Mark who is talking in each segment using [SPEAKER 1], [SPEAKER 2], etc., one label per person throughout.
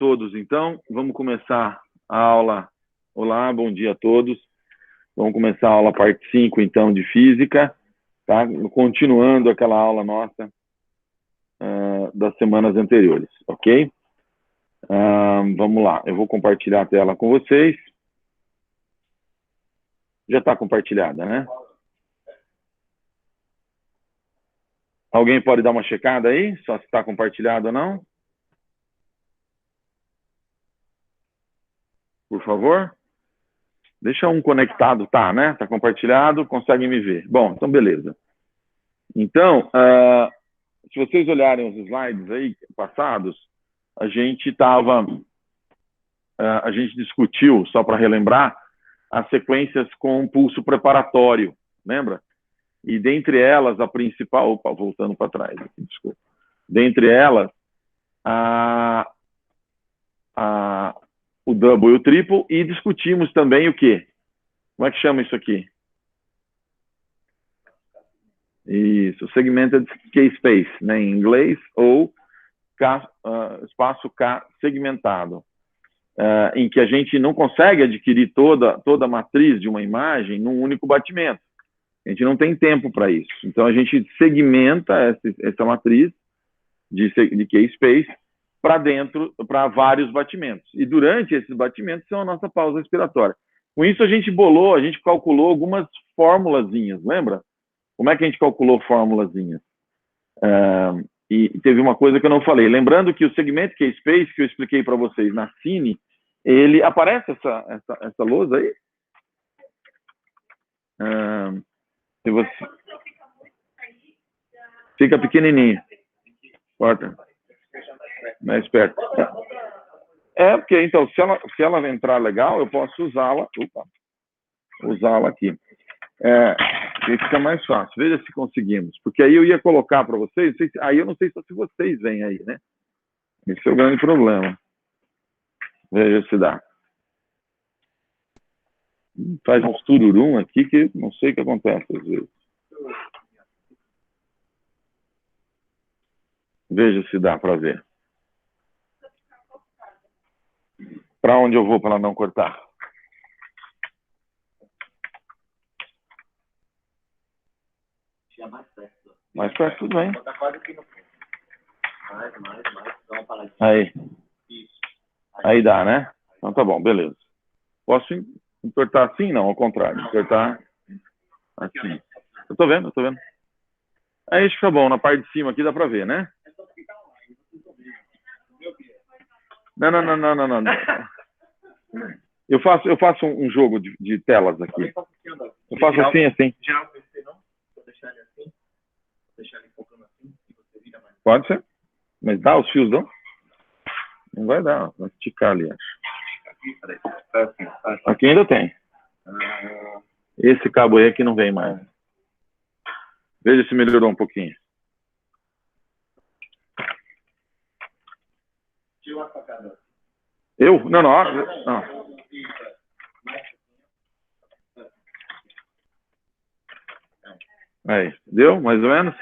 [SPEAKER 1] Todos, então, vamos começar a aula. Olá, bom dia a todos. Vamos começar a aula parte 5, então, de física, tá? Continuando aquela aula nossa das semanas anteriores, ok? Vamos lá, eu vou compartilhar a tela com vocês. Já está compartilhada, né? Alguém pode dar uma checada aí, só se está compartilhado ou não? Por favor. Deixa um conectado, tá, né? Tá compartilhado, conseguem me ver. Bom, então beleza. Então, se vocês olharem os slides aí passados, a gente discutiu, só para relembrar, as sequências com pulso preparatório, lembra? E dentre elas, a principal... Opa, voltando para trás, aqui, desculpa. Dentre elas, o double e o triple, e discutimos também o quê? Como é que chama isso aqui? Isso, segmented K-space, né, em inglês, ou espaço K segmentado, em que a gente não consegue adquirir toda a matriz de uma imagem num único batimento. A gente não tem tempo para isso. Então, a gente segmenta essa matriz de K-space para vários batimentos. E durante esses batimentos são a nossa pausa respiratória. Com isso, a gente calculou algumas formulazinhas, lembra? Como é que a gente calculou formulazinhas? E teve uma coisa que eu não falei. Lembrando que o segmento K-space, que eu expliquei para vocês na Cine, ele aparece essa lousa aí? Se você... Fica pequenininho. Corta. Mais perto. Porque então, se ela entrar legal, eu posso usá-la. Usá-la aqui. Fica mais fácil. Veja se conseguimos. Porque aí eu ia colocar para vocês, aí eu não sei se vocês vêm aí, né? Esse é o grande problema. Veja se dá. Faz uns tururum aqui que não sei o que acontece às vezes. Veja se dá para ver. Para onde eu vou para ela não cortar? Mais perto, tudo bem. Aí. Aí dá, né? Então tá bom, beleza. Posso entortar assim? Não, ao contrário. Entortar assim. Eu tô vendo. Aí acho que tá bom. Na parte de cima aqui dá pra ver, né? Não. Eu faço um jogo de telas aqui. Eu faço assim. Pode ser. Mas dá os fios, não? Não vai dar. Vai esticar ali, acho. Aqui ainda tem. Esse cabo aí aqui não vem mais. Veja se melhorou um pouquinho. Eu? Não. Aí, deu? Mais ou menos?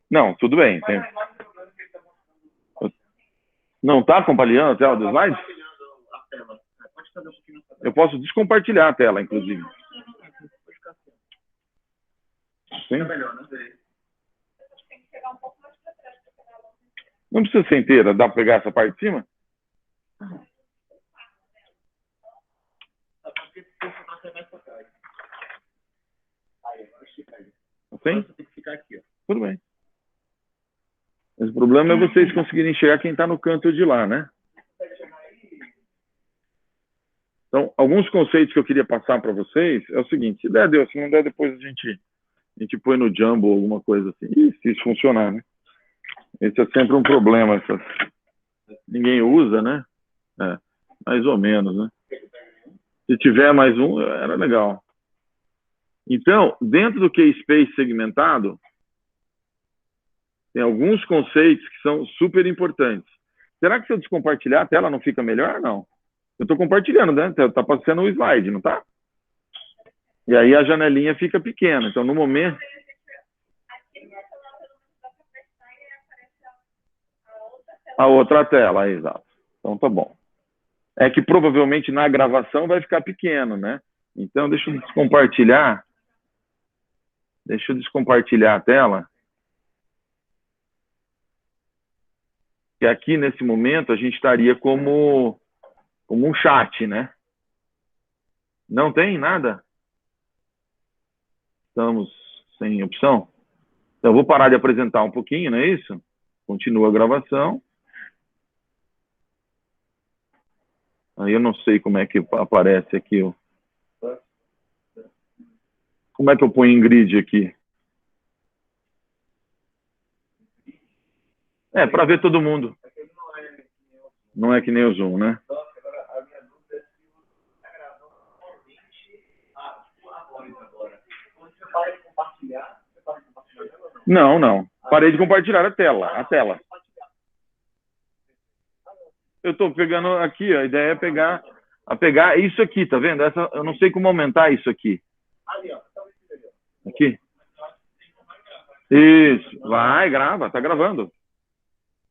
[SPEAKER 1] Não, tudo bem. Não está compartilhando a tela do slide? Eu posso descompartilhar a tela, inclusive. Sim? Não precisa ser inteira. Dá para pegar essa parte de cima? Assim? Tudo bem. Mas o problema é vocês conseguirem enxergar quem está no canto de lá, né? Então, alguns conceitos que eu queria passar para vocês é o seguinte: se der, deu. Se não der, depois a gente põe no Jumbo ou alguma coisa assim. E se isso funcionar, né? Esse é sempre um problema. Ninguém usa, né? Mais ou menos, né? Se tiver mais um, era legal. Então, dentro do K-space segmentado, tem alguns conceitos que são super importantes. Será que se eu descompartilhar a tela não fica melhor? Não. Eu estou compartilhando, né? Está passando o slide, não está? E aí a janelinha fica pequena. Então, no momento... A outra tela, exato. Então tá bom. É que provavelmente na gravação vai ficar pequeno, né? Então deixa eu descompartilhar. Deixa eu descompartilhar a tela. Que aqui nesse momento a gente estaria como um chat, né? Não tem nada? Estamos sem opção? Então eu vou parar de apresentar um pouquinho, não é isso? Continua a gravação. Aí eu não sei como é que aparece aqui. Como é que eu ponho em grid aqui? É, para ver todo mundo. Não é que nem o Zoom, né? Não, não. Parei de compartilhar a tela. Eu estou pegando aqui, a ideia é pegar isso aqui, tá vendo? Eu não sei como aumentar isso aqui. Aqui. Isso. Vai, grava, tá gravando.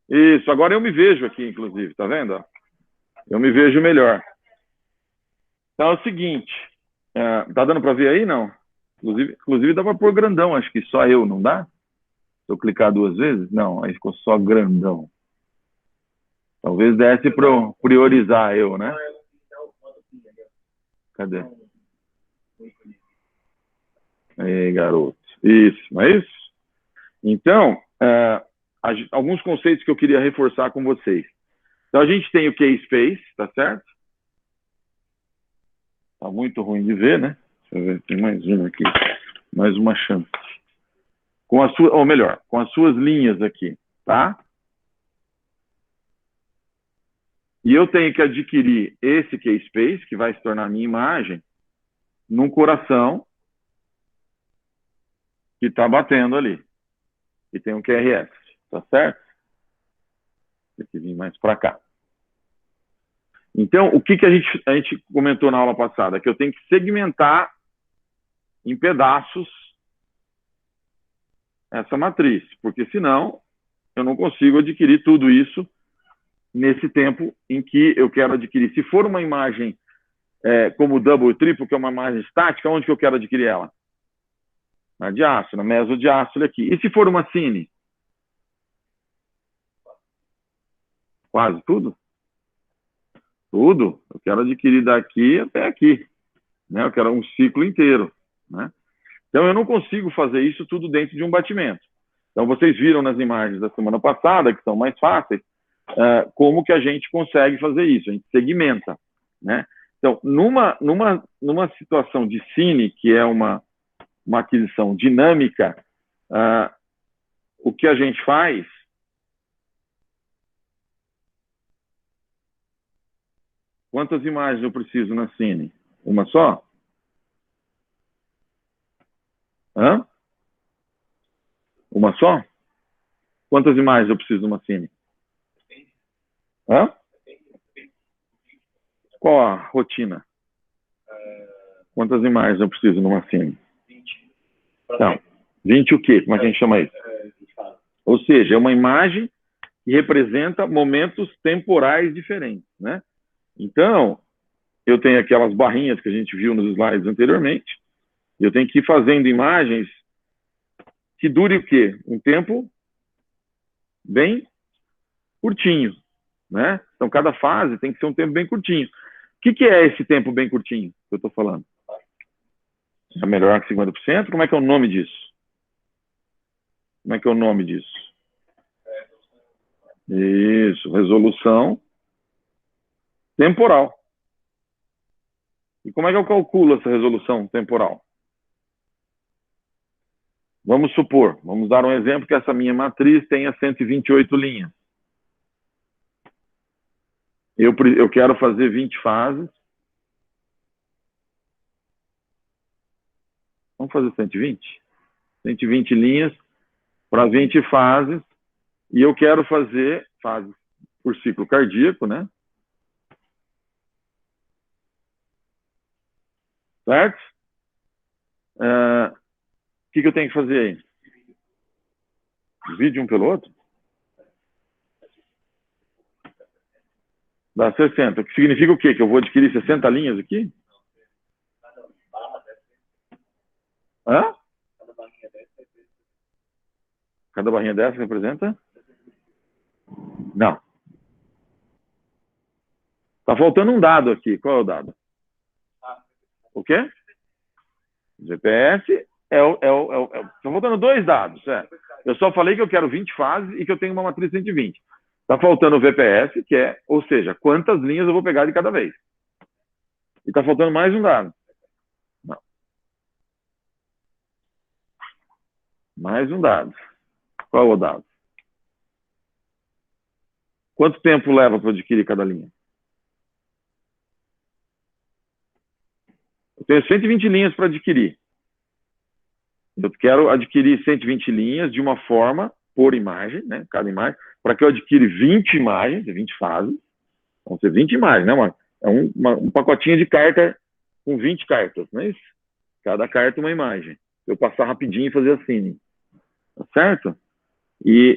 [SPEAKER 1] Isso, agora eu me vejo aqui, inclusive, tá vendo? Eu me vejo melhor. Então é o seguinte, tá dando para ver aí, não? Inclusive dá para pôr grandão, acho que só eu, não dá? Se eu clicar 2 vezes? Não, aí ficou só grandão. Talvez desse para priorizar eu, né? Cadê? Aí, garoto. Isso, não é isso? Então, alguns conceitos que eu queria reforçar com vocês. Então, a gente tem o case space, tá certo? Tá muito ruim de ver, né? Deixa eu ver, tem mais uma aqui. Mais uma chance. Ou melhor, com as suas linhas aqui, tá? E eu tenho que adquirir esse case space, que vai se tornar minha imagem, num coração que está batendo ali. E tem um QRS, tá certo? Tem que vir mais para cá. Então, o que a gente comentou na aula passada? Que eu tenho que segmentar em pedaços essa matriz, porque senão eu não consigo adquirir tudo isso nesse tempo em que eu quero adquirir. Se for uma imagem como double, triple, que é uma imagem estática, onde que eu quero adquirir ela? Na diástole, na mesodiástole aqui. E se for uma cine? Quase tudo? Tudo. Eu quero adquirir daqui até aqui. Né? Eu quero um ciclo inteiro. Né? Então, eu não consigo fazer isso tudo dentro de um batimento. Então, vocês viram nas imagens da semana passada, que são mais fáceis, como que a gente consegue fazer isso. A gente segmenta. Né? Então, numa situação de cine, que é uma aquisição dinâmica, o que a gente faz... Quantas imagens eu preciso na cine? Uma só? Hã? Uma só? Quantas imagens eu preciso numa cine? Hã? Qual a rotina? Quantas imagens eu preciso numa cine? Então, 20 o quê? Como é que a gente chama isso? Ou seja, é uma imagem que representa momentos temporais diferentes, né? Então, eu tenho aquelas barrinhas que a gente viu nos slides anteriormente, e eu tenho que ir fazendo imagens que dure o quê? Um tempo bem curtinho, né? Então, cada fase tem que ser um tempo bem curtinho. O que é esse tempo bem curtinho que eu estou falando? É melhor que 50%? Como é que é o nome disso? Como é que é o nome disso? Isso, resolução temporal. E como é que eu calculo essa resolução temporal? Vamos supor, vamos dar um exemplo que essa minha matriz tenha 128 linhas. Eu quero fazer 20 fases. Vamos fazer 120? 120 linhas para 20 fases. E eu quero fazer fases por ciclo cardíaco, né? Certo? O que eu tenho que fazer aí? Divide um pelo outro? Dá 60. Que significa o quê? Que eu vou adquirir 60 linhas aqui? Hã? Cada barrinha dessa representa? Não. Tá faltando um dado aqui. Qual é o dado? O quê? GPS tá faltando dois dados. Eu só falei que eu quero 20 fases e que eu tenho uma matriz 120. Tá faltando o VPS, que é, ou seja, quantas linhas eu vou pegar de cada vez. E tá faltando mais um dado. Não. Mais um dado. Qual é o dado? Quanto tempo leva para adquirir cada linha? Eu tenho 120 linhas para adquirir. Eu quero adquirir 120 linhas de uma forma, por imagem, né? Cada imagem, para que eu adquira 20 imagens, 20 fases. Vão ser 20 imagens, né? Um pacotinho de carta com 20 cartas, não é isso? Cada carta uma imagem. Eu passar rapidinho e fazer assim. Tá certo?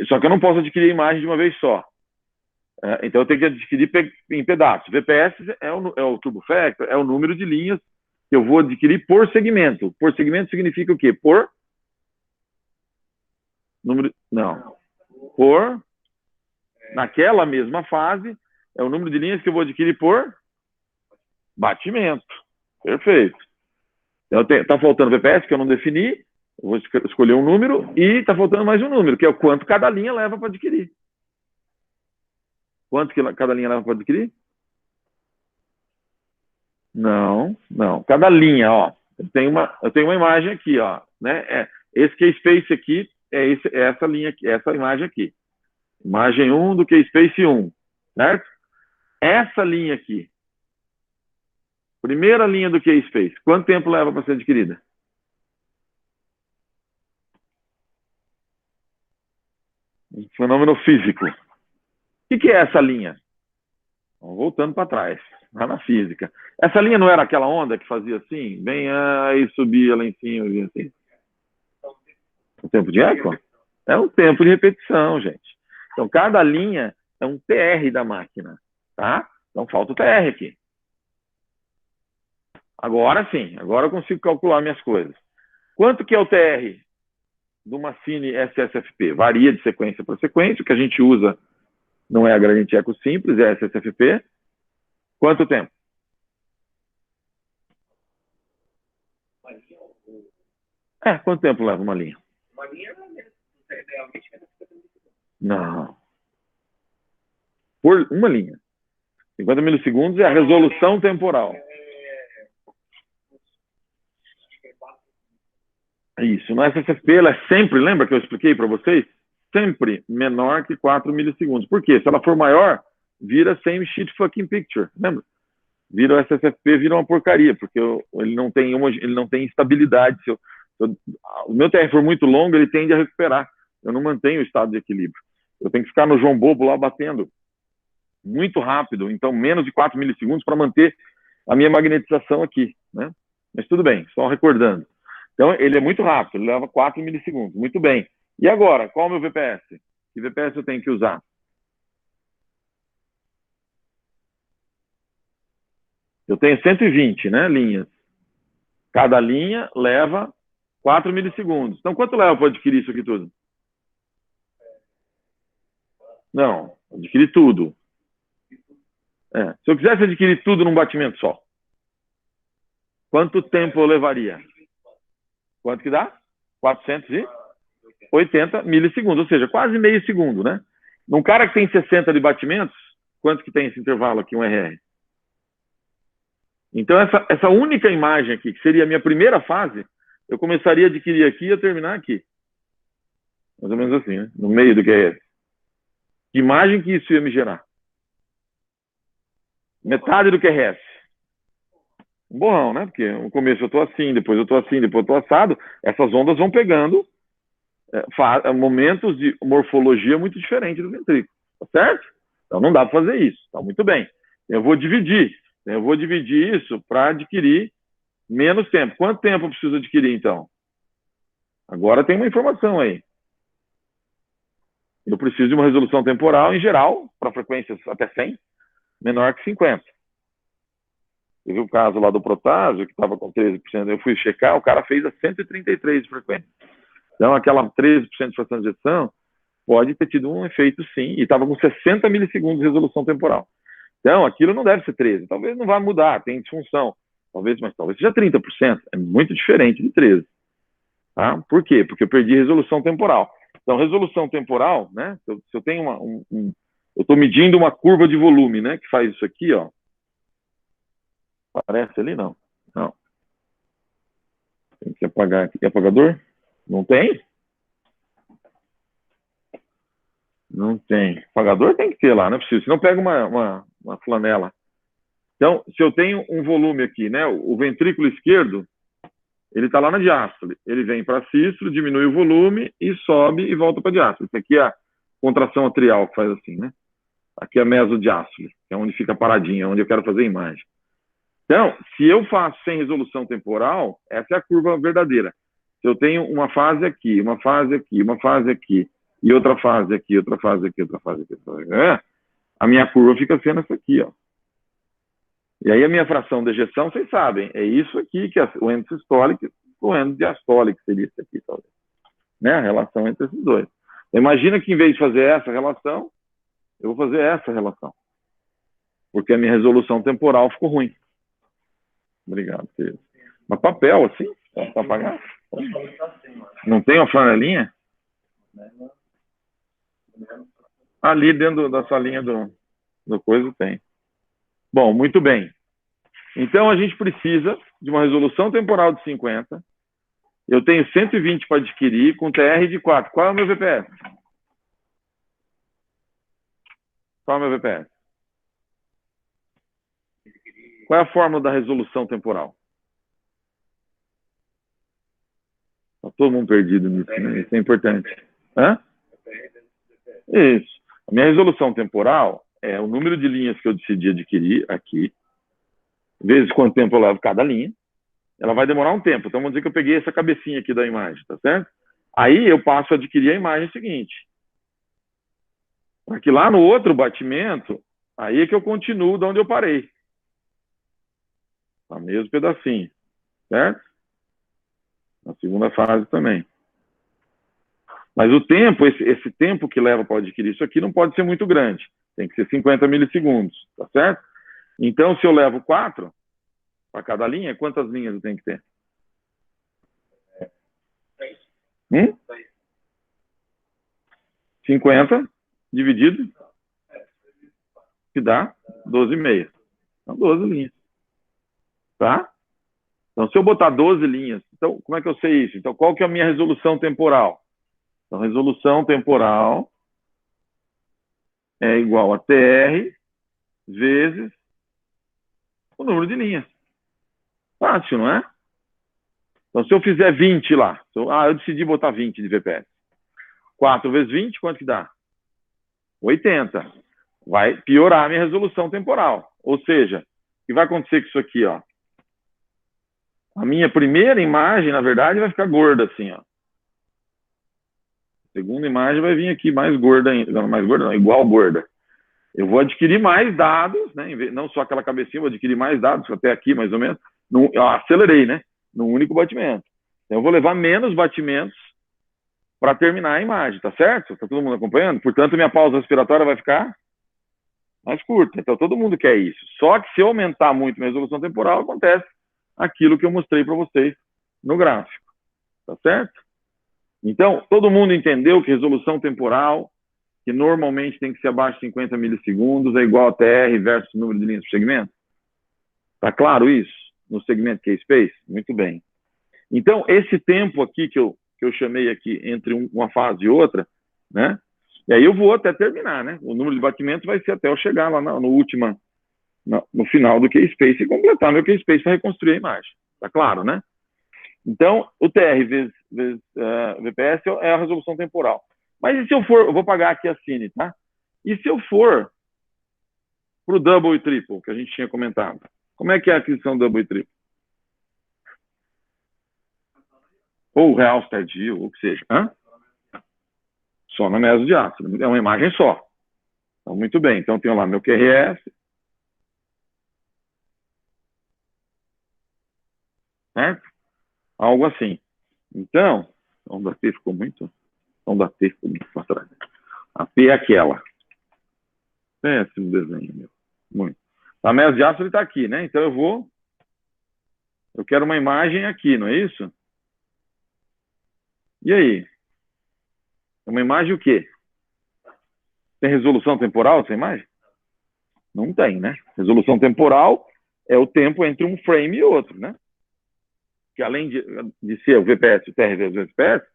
[SPEAKER 1] Só que eu não posso adquirir a imagem de uma vez só. Então eu tenho que adquirir em pedaços. VPS é o Turbo Factor, é o número de linhas que eu vou adquirir por segmento. Por segmento significa o quê? Por número. Não. Por. Naquela mesma fase, é o número de linhas que eu vou adquirir por batimento. Perfeito. Então, tá faltando VPS, que eu não defini. Eu vou escolher um número e tá faltando mais um número, que é o quanto cada linha leva para adquirir. Quanto que cada linha leva para adquirir? Não. Cada linha, ó. Eu tenho uma imagem aqui, ó. Né? Esse Keyspace aqui é essa linha aqui, essa imagem aqui. Imagem 1 do Keyspace 1, certo? Essa linha aqui. Primeira linha do Keyspace. Quanto tempo leva para ser adquirida? Um fenômeno físico. O que é essa linha? Voltando para trás, lá na física. Essa linha não era aquela onda que fazia assim? Bem, aí subia lá em cima, vinha assim. O tempo de eco? É um tempo de repetição, gente. Então, cada linha é um TR da máquina, tá? Então, falta o TR aqui. Agora sim, agora eu consigo calcular minhas coisas. Quanto que é o TR de uma Cine SSFP? Varia de sequência para sequência, o que a gente usa não é a gradiente eco simples, é SSFP. Quanto tempo? Quanto tempo leva uma linha? Uma linha realmente não. Por uma linha. 50 milissegundos é a resolução temporal. Isso. No SSFP, ela é sempre, lembra que eu expliquei para vocês? Sempre menor que 4 milissegundos. Por quê? Se ela for maior, vira same shit fucking picture. Lembra? Vira o SSFP, vira uma porcaria, porque ele não tem estabilidade. Se o meu TR for muito longo, ele tende a recuperar. Eu não mantenho o estado de equilíbrio. Eu tenho que ficar no João Bobo lá batendo muito rápido, então menos de 4 milissegundos para manter a minha magnetização aqui, né? Mas tudo bem, só recordando. Então, ele é muito rápido, ele leva 4 milissegundos. Muito bem. E agora, qual é o meu VPS? Que VPS eu tenho que usar? Eu tenho 120, né, linhas. Cada linha leva 4 milissegundos. Então, quanto leva para adquirir isso aqui tudo? Não, adquirir tudo. Se eu quisesse adquirir tudo num batimento só, quanto tempo eu levaria? Quanto que dá? 480 milissegundos, ou seja, quase meio segundo, né? Num cara que tem 60 de batimentos, quanto que tem esse intervalo aqui, um RR? Então, essa única imagem aqui, que seria a minha primeira fase, eu começaria a adquirir aqui e ia terminar aqui. Mais ou menos assim, né? No meio do QRS. Que imagem que isso ia me gerar? Metade do QRS. Um borrão, né? Porque no começo eu estou assim, depois eu estou assim, depois eu estou assado. Essas ondas vão pegando momentos de morfologia muito diferente do ventrículo. Tá certo? Então não dá para fazer isso. Tá muito bem. Eu vou dividir isso para adquirir menos tempo. Quanto tempo eu preciso adquirir, então? Agora tem uma informação aí. Eu preciso de uma resolução temporal, em geral, para frequências até 100, menor que 50. Teve o caso lá do Protásio, que estava com 13%, eu fui checar, o cara fez a 133 de frequência. Então, aquela 13% de fração de ejeção pode ter tido um efeito, sim, e estava com 60 milissegundos de resolução temporal. Então, aquilo não deve ser 13, talvez não vá mudar, tem disfunção, mas talvez seja 30%, é muito diferente de 13. Tá? Por quê? Porque eu perdi resolução temporal. Então, resolução temporal, né? Se eu tenho eu estou medindo uma curva de volume, né? Que faz isso aqui, ó. Aparece ali? Não. Não. Tem que apagar aqui. Apagador? Não tem? Não tem. Apagador tem que ter lá, não é possível. Senão pega uma flanela. Então, se eu tenho um volume aqui, né? O ventrículo esquerdo, ele está lá na diástole. Ele vem para a sístole, diminui o volume e sobe e volta para a diástole. Isso aqui é a contração atrial que faz assim, né? Aqui é a mesodiástole, que é onde fica paradinha, onde eu quero fazer a imagem. Então, se eu faço sem resolução temporal, essa é a curva verdadeira. Se eu tenho uma fase aqui, uma fase aqui, uma fase aqui, e outra fase aqui, outra fase aqui, outra fase aqui, a minha curva fica sendo essa aqui, ó. E aí a minha fração de ejeção, vocês sabem, é isso aqui que é o endosistólico, o endodiastólico seria isso aqui, talvez. Né? A relação entre esses dois. Imagina que em vez de fazer essa relação, eu vou fazer essa relação. Porque a minha resolução temporal ficou ruim. Obrigado, querido. Mas papel, assim? Para apagar? Não tem uma flanelinha? Ali dentro da salinha do coisa tem. Bom, muito bem. Então, a gente precisa de uma resolução temporal de 50. Eu tenho 120 para adquirir com TR de 4. Qual é o meu VPS? Qual é o meu VPS? Qual é a fórmula da resolução temporal? Está todo mundo perdido nisso, né? Isso é importante. Hã? Isso. A minha resolução temporal é o número de linhas que eu decidi adquirir aqui, vezes quanto tempo eu levo cada linha. Ela vai demorar um tempo. Então, vamos dizer que eu peguei essa cabecinha aqui da imagem, tá certo? Aí eu passo a adquirir a imagem seguinte. Para que lá no outro batimento, aí é que eu continuo de onde eu parei. No mesmo pedacinho, certo? Na segunda fase também. Mas o tempo, esse tempo que leva para adquirir isso aqui não pode ser muito grande. Tem que ser 50 milissegundos, tá certo? Então, se eu levo 4 para cada linha, quantas linhas eu tenho que ter? 50 dividido, que dá 12,5. Então, 12 linhas. Tá? Então, se eu botar 12 linhas, então, como é que eu sei isso? Então, qual que é a minha resolução temporal? Então, resolução temporal é igual a TR vezes o número de linhas. Fácil, não é? Então, se eu fizer 20 lá, eu decidi botar 20 de VPS. 4 vezes 20, quanto que dá? 80. Vai piorar a minha resolução temporal. Ou seja, o que vai acontecer com isso aqui, ó? A minha primeira imagem, na verdade, vai ficar gorda assim, ó. A segunda imagem vai vir aqui mais gorda ainda. Não, mais gorda não, igual gorda. Eu vou adquirir mais dados, né? Não só aquela cabecinha, eu vou adquirir mais dados, até aqui mais ou menos. Eu acelerei, né? Num único batimento. Então, eu vou levar menos batimentos para terminar a imagem, tá certo? Tá todo mundo acompanhando? Portanto, minha pausa respiratória vai ficar mais curta. Então, todo mundo quer isso. Só que se eu aumentar muito minha resolução temporal, acontece aquilo que eu mostrei para vocês no gráfico. Tá certo? Então, todo mundo entendeu que resolução temporal, que normalmente tem que ser abaixo de 50 milissegundos, é igual a TR versus número de linhas por segmento? Tá claro isso? No segmento K-Space? Muito bem. Então, esse tempo aqui que eu chamei aqui entre uma fase e outra, né? E aí eu vou até terminar, né? O número de batimentos vai ser até eu chegar lá no final do K-Space e completar meu K-Space para reconstruir a imagem. Tá claro, né? Então, o TR vezes VPS é a resolução temporal. Mas e se eu for, eu vou pagar aqui a Cine, tá? E se eu for para o double e triple, que a gente tinha comentado? Como é que é a aquisição double e triple? Ou real tardio, ou o que seja. Hã? Só na mesodiástole. É uma imagem só. Então, muito bem. Então, eu tenho lá meu QRS, certo? Algo assim. Então, onda T ficou muito para trás. A P é aquela. Péssimo desenho, meu. Muito. A mesa de ácido está aqui, né? Então eu quero uma imagem aqui, não é isso? E aí? Uma imagem o quê? Tem resolução temporal essa imagem? Não tem, né? Resolução temporal é o tempo entre um frame e outro, né? Que além de ser o VPS, o TR vezes o VPS,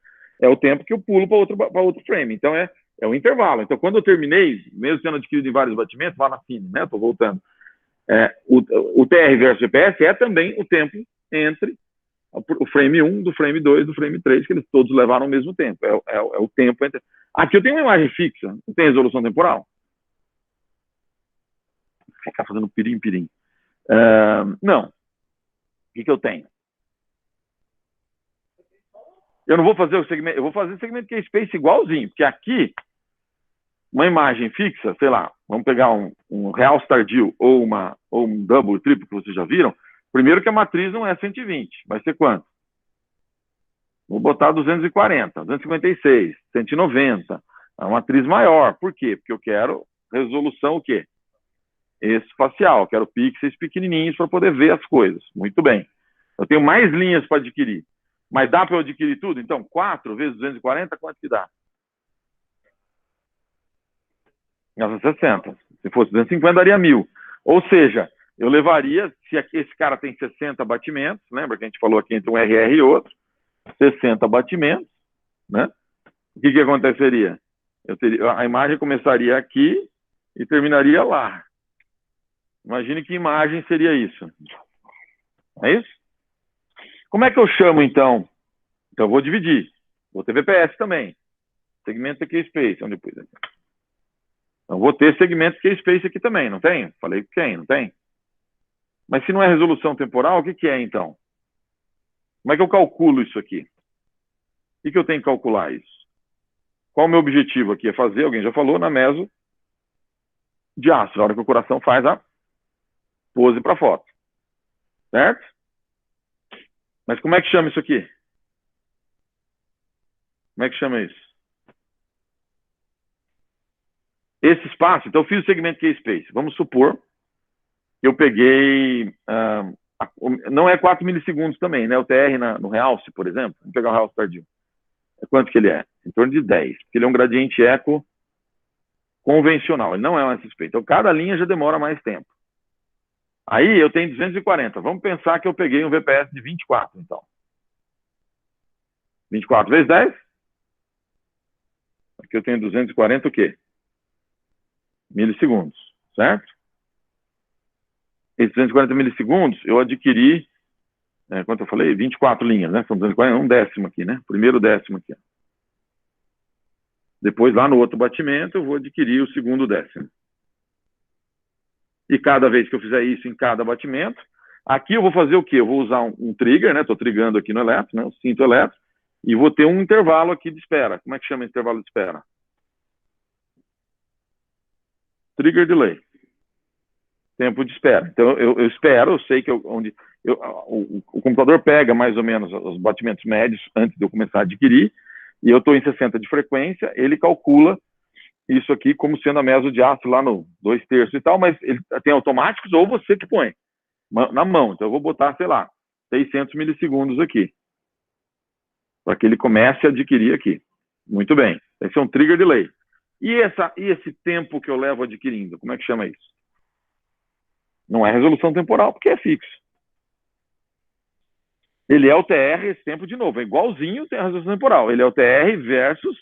[SPEAKER 1] é o tempo que eu pulo para outro frame. Então, é o intervalo. Então, quando eu terminei, mesmo sendo adquirido em vários batimentos, lá na fine, né? Estou voltando. O TR versus VPS é também o tempo entre o frame 1, do frame 2, do frame 3, que eles todos levaram o mesmo tempo. É o tempo entre... Aqui eu tenho uma imagem fixa, não tem resolução temporal. Ficar fazendo pirim-pirim. Não. O que eu tenho? Eu não vou fazer o segmento, eu vou fazer o segmento K-Space igualzinho, porque aqui, uma imagem fixa, sei lá, vamos pegar um real tardio ou um double, triplo, que vocês já viram. Primeiro que a matriz não é 120, vai ser quanto? Vou botar 240, 256, 190, é uma matriz maior. Por quê? Porque eu quero resolução o quê? Espacial, quero pixels pequenininhos para poder ver as coisas. Muito bem. Eu tenho mais linhas para adquirir. Mas dá para eu adquirir tudo? Então, 4 vezes 240, quanto que dá? 60. Se fosse 250, daria 1.000. Ou seja, eu levaria, se esse cara tem 60 batimentos, lembra que a gente falou aqui entre um RR e outro, 60 batimentos, né? O que aconteceria? A imagem começaria aqui e terminaria lá. Imagine que imagem seria isso. É isso? Como é que eu chamo, então? Então, eu vou dividir. Vou ter VPS também. Segmento K-Space, onde eu pus aqui. Então, vou ter segmento K-Space aqui também, não tem? Falei que tem, não tem? Mas se não é resolução temporal, o que é, então? Como é que eu calculo isso aqui? O que eu tenho que calcular isso? Qual o meu objetivo aqui? É fazer, alguém já falou, na meso de ácido, na hora que o coração faz a pose para foto. Certo? Mas como é que chama isso aqui? Como é que chama isso? Esse espaço, então eu fiz o segmento K-Space. Vamos supor que eu peguei... não é 4 milissegundos também, né? O TR no realce, por exemplo. Vamos pegar o realce tardio. Quanto que ele é? Em torno de 10. Porque ele é um gradiente eco convencional. Ele não é um SSP. Então, cada linha já demora mais tempo. Aí, eu tenho 240. Vamos pensar que eu peguei um VPS de 24, então. 24 vezes 10? Aqui eu tenho 240 o quê? Milissegundos, certo? Esses 240 milissegundos, eu adquiri, quanto eu falei? 24 linhas, né? São 240, um décimo aqui, né? Primeiro décimo aqui. Depois, lá no outro batimento, eu vou adquirir o segundo décimo. E cada vez que eu fizer isso em cada batimento, aqui eu vou fazer o quê? Eu vou usar um trigger, né? Estou trigando aqui no elétrico, né? Um cinto elétrico, e vou ter um intervalo aqui de espera. Como é que chama esse intervalo de espera? Trigger delay. Tempo de espera. Então, eu espero, eu sei que o computador pega mais ou menos os batimentos médios antes de eu começar a adquirir, e eu estou em 60 de frequência, ele calcula isso aqui como sendo a meso de ácido lá no 2/3 e tal, mas ele tem automáticos ou você que põe na mão. Então, eu vou botar, sei lá, 600 milissegundos aqui, para que ele comece a adquirir aqui. Muito bem. Esse é um trigger delay. E esse tempo que eu levo adquirindo, como é que chama isso? Não é resolução temporal, porque é fixo. Ele é o TR, esse tempo de novo, é igualzinho a resolução temporal. Ele é o TR versus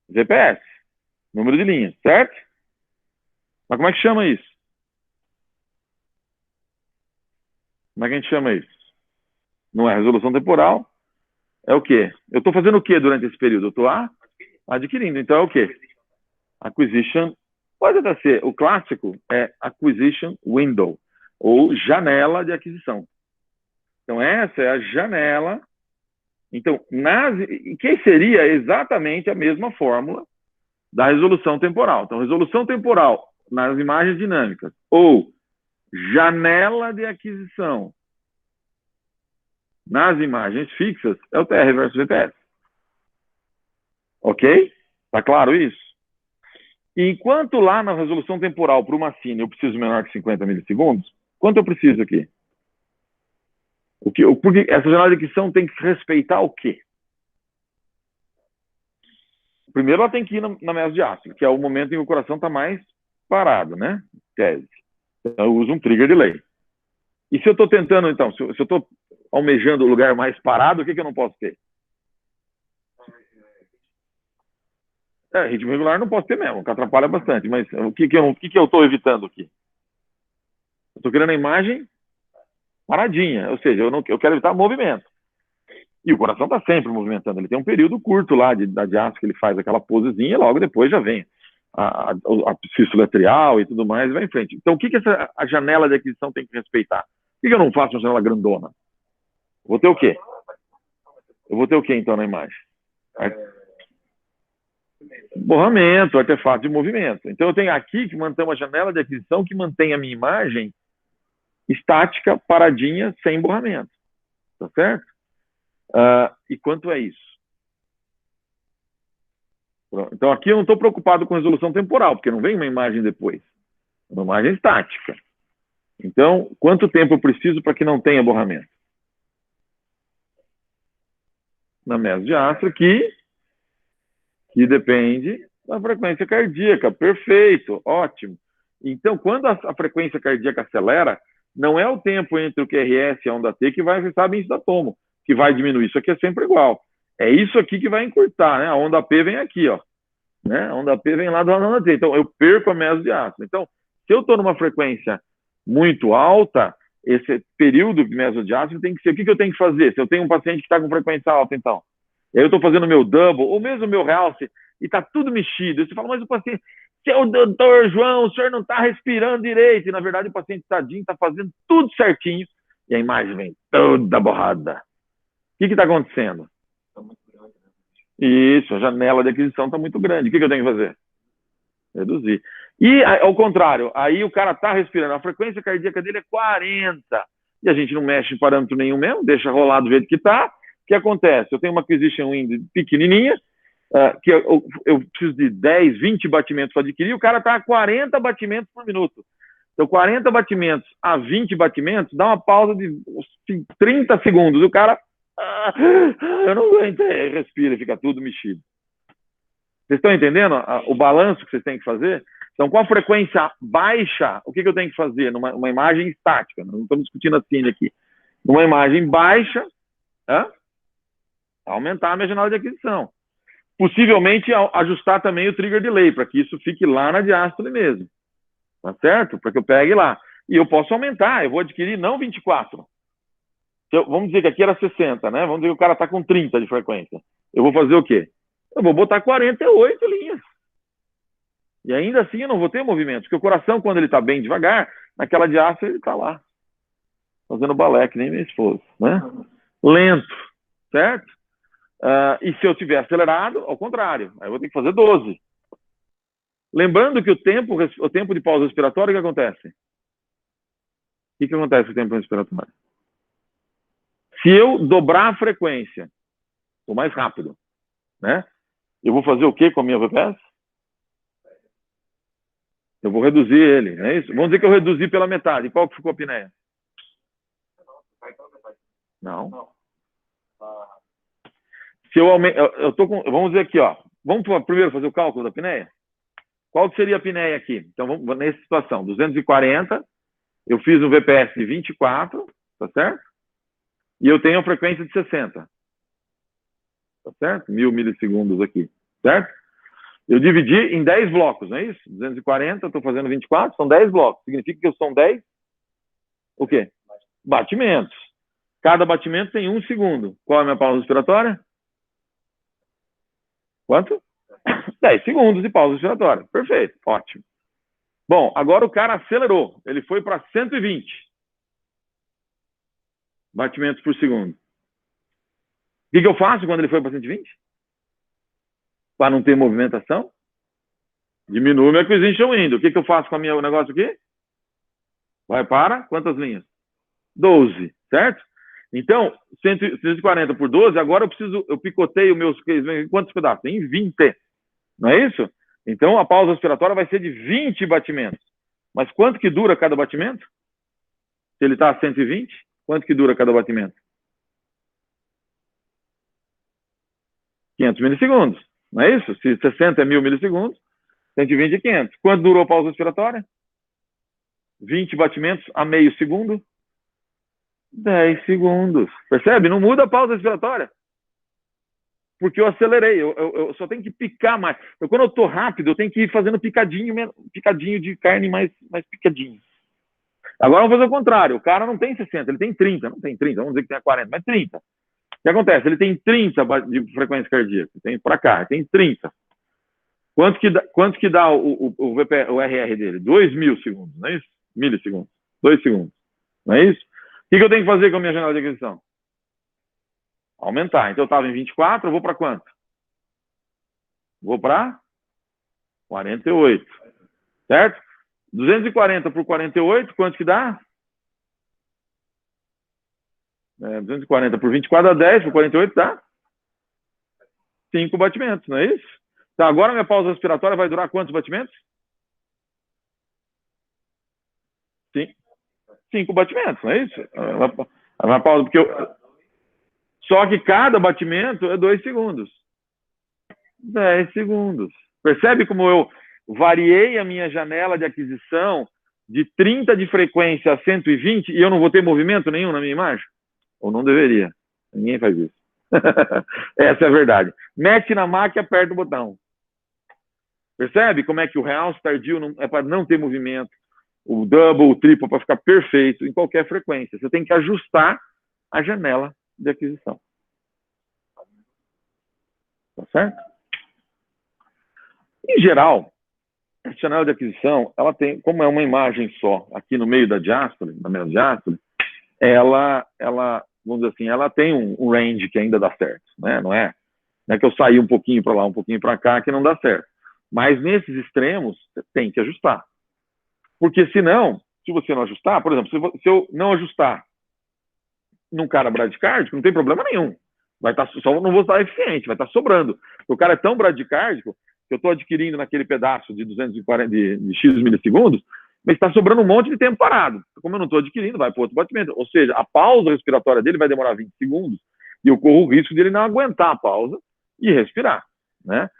[SPEAKER 1] VPS, número de linhas, certo? Mas como é que chama isso? Como é que a gente chama isso? Não é resolução temporal, é o quê? Eu estou fazendo o quê durante esse período? Eu estou adquirindo, então é o quê? Acquisition, pode até ser, o clássico é Acquisition Window, ou janela de aquisição. Então, essa é a janela. Então, que seria exatamente a mesma fórmula da resolução temporal. Então, resolução temporal nas imagens dinâmicas ou janela de aquisição nas imagens fixas é o TR versus VPS. Ok? Tá claro isso? Enquanto lá na resolução temporal para uma cine eu preciso menor que 50 milissegundos, quanto eu preciso aqui? Porque essa janela de aquisição tem que respeitar o quê? Primeiro ela tem que ir na mesodiástole, que é o momento em que o coração está mais parado, né? Tese. Então eu uso um trigger delay. E se eu estou tentando, então, se eu estou almejando o lugar mais parado, o que eu não posso ter? Ritmo regular não posso ter mesmo, que atrapalha bastante. Mas o que eu estou evitando aqui? Eu estou querendo a imagem paradinha, ou seja, eu quero evitar movimento. E o coração está sempre movimentando. Ele tem um período curto lá da diástole que ele faz aquela posezinha e logo depois já vem a sístole atrial e tudo mais e vai em frente. Então, o que a janela de aquisição tem que respeitar? Por que eu não faço uma janela grandona? Vou ter o quê? Eu vou ter o quê, então, na imagem? Borramento, artefato de movimento. Então, eu tenho aqui que manter uma janela de aquisição que mantém a minha imagem estática, paradinha, sem borramento. Tá certo? E quanto é isso? Então, aqui eu não estou preocupado com resolução temporal, porque não vem uma imagem depois. É uma imagem estática. Então, quanto tempo eu preciso para que não tenha borramento? Na mesodiástole, que depende da frequência cardíaca. Perfeito, ótimo. Então, quando a frequência cardíaca acelera, não é o tempo entre o QRS e a onda T que vai afetar a bem da tomo, que vai diminuir. Isso aqui é sempre igual. É isso aqui que vai encurtar, né? A onda P vem aqui, ó. Né? A onda P vem lá da onda T. Então, eu perco a mesodiástole. Então, se eu estou numa frequência muito alta, esse período de mesodiástole tem que ser... O que eu tenho que fazer? Se eu tenho um paciente que está com frequência alta, então... E aí eu estou fazendo meu double, ou mesmo meu realce, e está tudo mexido. E você fala, mas o paciente... Seu doutor João, o senhor não está respirando direito. E, na verdade, o paciente tadinho está fazendo tudo certinho. E a imagem vem toda borrada. O que está acontecendo? Isso, a janela de aquisição está muito grande. O que eu tenho que fazer? Reduzir. E, ao contrário, aí o cara está respirando. A frequência cardíaca dele é 40. E a gente não mexe em parâmetro nenhum mesmo, deixa rolar do jeito que está. O que acontece? Eu tenho uma acquisition wind pequenininha, que eu preciso de 10, 20 batimentos para adquirir, o cara está a 40 batimentos por minuto. Então, 40 batimentos a 20 batimentos dá uma pausa de 30 segundos. O cara, eu não aguento, respira, fica tudo mexido. Vocês estão entendendo o balanço que vocês têm que fazer? Então, com a frequência baixa, o que eu tenho que fazer? Numa imagem estática, não estamos discutindo a cine aqui. Numa imagem baixa, aumentar a minha janela de aquisição. Possivelmente ajustar também o trigger delay, para que isso fique lá na diástole mesmo. Tá certo? Para que eu pegue lá. E eu posso aumentar, eu vou adquirir não 24. Vamos dizer que aqui era 60, né? Vamos dizer que o cara está com 30 de frequência. Eu vou fazer o quê? Eu vou botar 48 linhas. E ainda assim eu não vou ter movimento, porque o coração, quando ele está bem devagar, naquela diástole ele está lá, fazendo balé, que nem minha esposa, né? Lento, certo? E se eu tiver acelerado, ao contrário, aí eu vou ter que fazer 12. Lembrando que o tempo de pausa respiratória, o que acontece? O que acontece com o tempo respiratório? Se eu dobrar a frequência, estou mais rápido, né? Eu vou fazer o quê com a minha VPS? Eu vou reduzir ele, não é isso? Vamos dizer que eu reduzi pela metade. Qual que ficou a apneia? Não. Se eu aumento, vamos dizer aqui, ó. Vamos primeiro fazer o cálculo da apneia? Qual seria a apneia aqui? Então, vamos nessa situação, 240, eu fiz um VPS de 24, tá certo? E eu tenho a frequência de 60. Tá certo? 1000 milissegundos aqui, certo? Eu dividi em 10 blocos, não é isso? 240, eu estou fazendo 24, são 10 blocos. Significa que são 10 o quê? Batimentos. Cada batimento tem 1 segundo. Qual é a minha pausa respiratória? Quanto? 10 segundos de pausa respiratória. Perfeito, ótimo. Bom, agora o cara acelerou. Ele foi para 120 batimentos por segundo. O que eu faço quando ele foi para 120? Para não ter movimentação? Diminui minha acquisition window. O que eu faço com o negócio aqui? vai para quantas linhas? 12, certo? Então, 140 por 12, agora eu picoteio meus em quantos pedaços? Em 20, não é isso? Então, a pausa respiratória vai ser de 20 batimentos. Mas quanto que dura cada batimento? Se ele está a 120, quanto que dura cada batimento? 500 milissegundos, não é isso? Se 60 é 1000 milissegundos, 120 é 500. Quanto durou a pausa respiratória? 20 batimentos a meio segundo? 10 segundos. Percebe? Não muda a pausa respiratória. Porque eu acelerei. Eu só tenho que picar mais. Quando eu estou rápido, eu tenho que ir fazendo picadinho de carne mais picadinho. Agora vamos fazer o contrário. O cara não tem 60, ele tem 30. Não tem 30, vamos dizer que tem 40, mas 30. O que acontece? Ele tem 30 de frequência cardíaca. Tem para cá, tem 30. Quanto que dá o RR dele? 2.000 segundos, não é isso? Milissegundos. 2 segundos. Não é isso? O que eu tenho que fazer com a minha janela de aquisição? Aumentar. Então eu estava em 24, eu vou para quanto? Vou para 48. Certo? 240 por 48, quanto que dá? 240 por 24 dá 10, por 48 dá 5 batimentos, não é isso? Então agora minha pausa respiratória vai durar quantos batimentos? 5 batimentos, não é isso? Uma pausa, porque só que cada batimento é 2 segundos. 10 segundos. Percebe como eu variei a minha janela de aquisição de 30 de frequência a 120 e eu não vou ter movimento nenhum na minha imagem? Ou não deveria? Ninguém faz isso. Essa é a verdade. Mete na máquina e aperta o botão. Percebe como é que o realce tardio é para não ter movimento, o double, o triple para ficar perfeito em qualquer frequência. Você tem que ajustar a janela de aquisição. Tá certo? Em geral, a janela de aquisição, ela tem, como é uma imagem só, aqui no meio da diástole, na meia diástole, ela, vamos dizer assim, ela tem um range que ainda dá certo, né? Não é que eu saí um pouquinho para lá, um pouquinho para cá, que não dá certo. Mas nesses extremos, você tem que ajustar. Porque senão, se você não ajustar, por exemplo, se eu não ajustar num cara bradicárdico, não tem problema nenhum. Vai estar, só não vou estar eficiente, vai estar sobrando. O cara é tão bradicárdico que eu estou adquirindo naquele pedaço de 240 de X milissegundos, mas está sobrando um monte de tempo parado. Como eu não estou adquirindo, vai para outro batimento. Ou seja, a pausa respiratória dele vai demorar 20 segundos e eu corro o risco de ele não aguentar a pausa e respirar, né?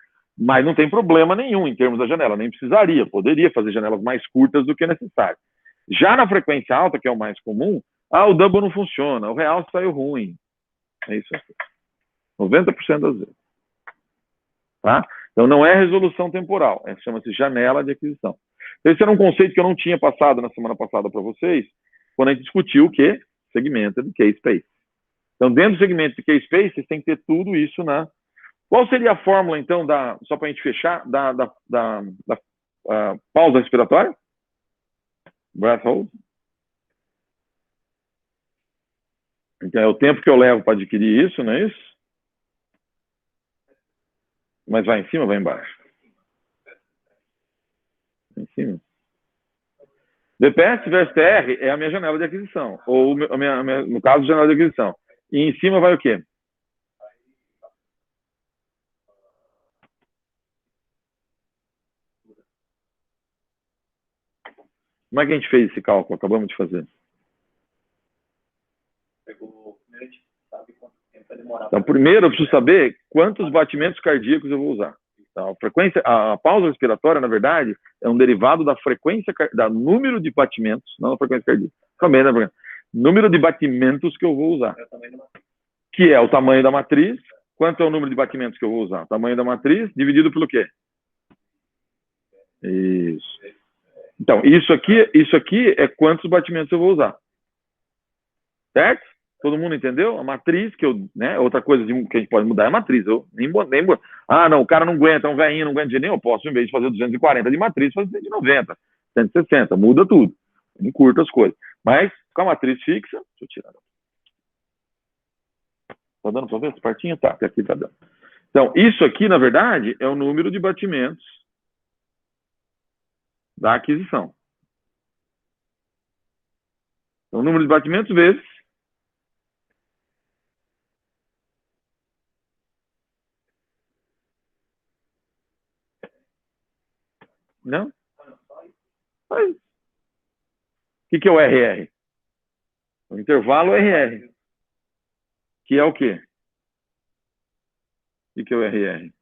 [SPEAKER 1] Mas não tem problema nenhum em termos da janela, nem precisaria, poderia fazer janelas mais curtas do que necessário. Já na frequência alta, que é o mais comum, o double não funciona, o real saiu ruim. É isso aqui. 90% das vezes. Tá? Então não é resolução temporal, chama-se janela de aquisição. Esse era um conceito que eu não tinha passado na semana passada para vocês, quando a gente discutiu o que? Segmento de K-Space. Então, dentro do segmento de K-Space, vocês têm que ter tudo isso na... Qual seria a fórmula, então, só para a gente fechar, da pausa respiratória? Breath hold. Então, é o tempo que eu levo para adquirir isso, não é isso? Mas vai em cima ou vai embaixo? Em cima. DPS versus TR é a minha janela de aquisição, ou no caso, janela de aquisição. E em cima vai o quê? Como é que a gente fez esse cálculo? Acabamos de fazer. Então, primeiro eu preciso saber quantos batimentos cardíacos eu vou usar. Então, a pausa respiratória, na verdade, é um derivado da frequência, da número de batimentos, não da frequência cardíaca. Também, né? Número de batimentos que eu vou usar. Que é o tamanho da matriz. Quanto é o número de batimentos que eu vou usar? O tamanho da matriz dividido pelo quê? Isso. Então, isso aqui é quantos batimentos eu vou usar. Certo? Todo mundo entendeu? A matriz, outra coisa que a gente pode mudar é a matriz. Não, o cara não aguenta, um velhinho não aguenta de nem eu posso, em vez de fazer 240 de matriz, fazer 190, 160, muda tudo. Encurta as coisas. Mas, com a matriz fixa, deixa eu tirar. Tá dando para ver essa partinha? Tá, aqui tá dando. Então, isso aqui, na verdade, é o número de batimentos da aquisição. Então, o número de batimentos vezes... Não? Mas, o que é o RR? O intervalo RR. Que é o quê? O que é o RR?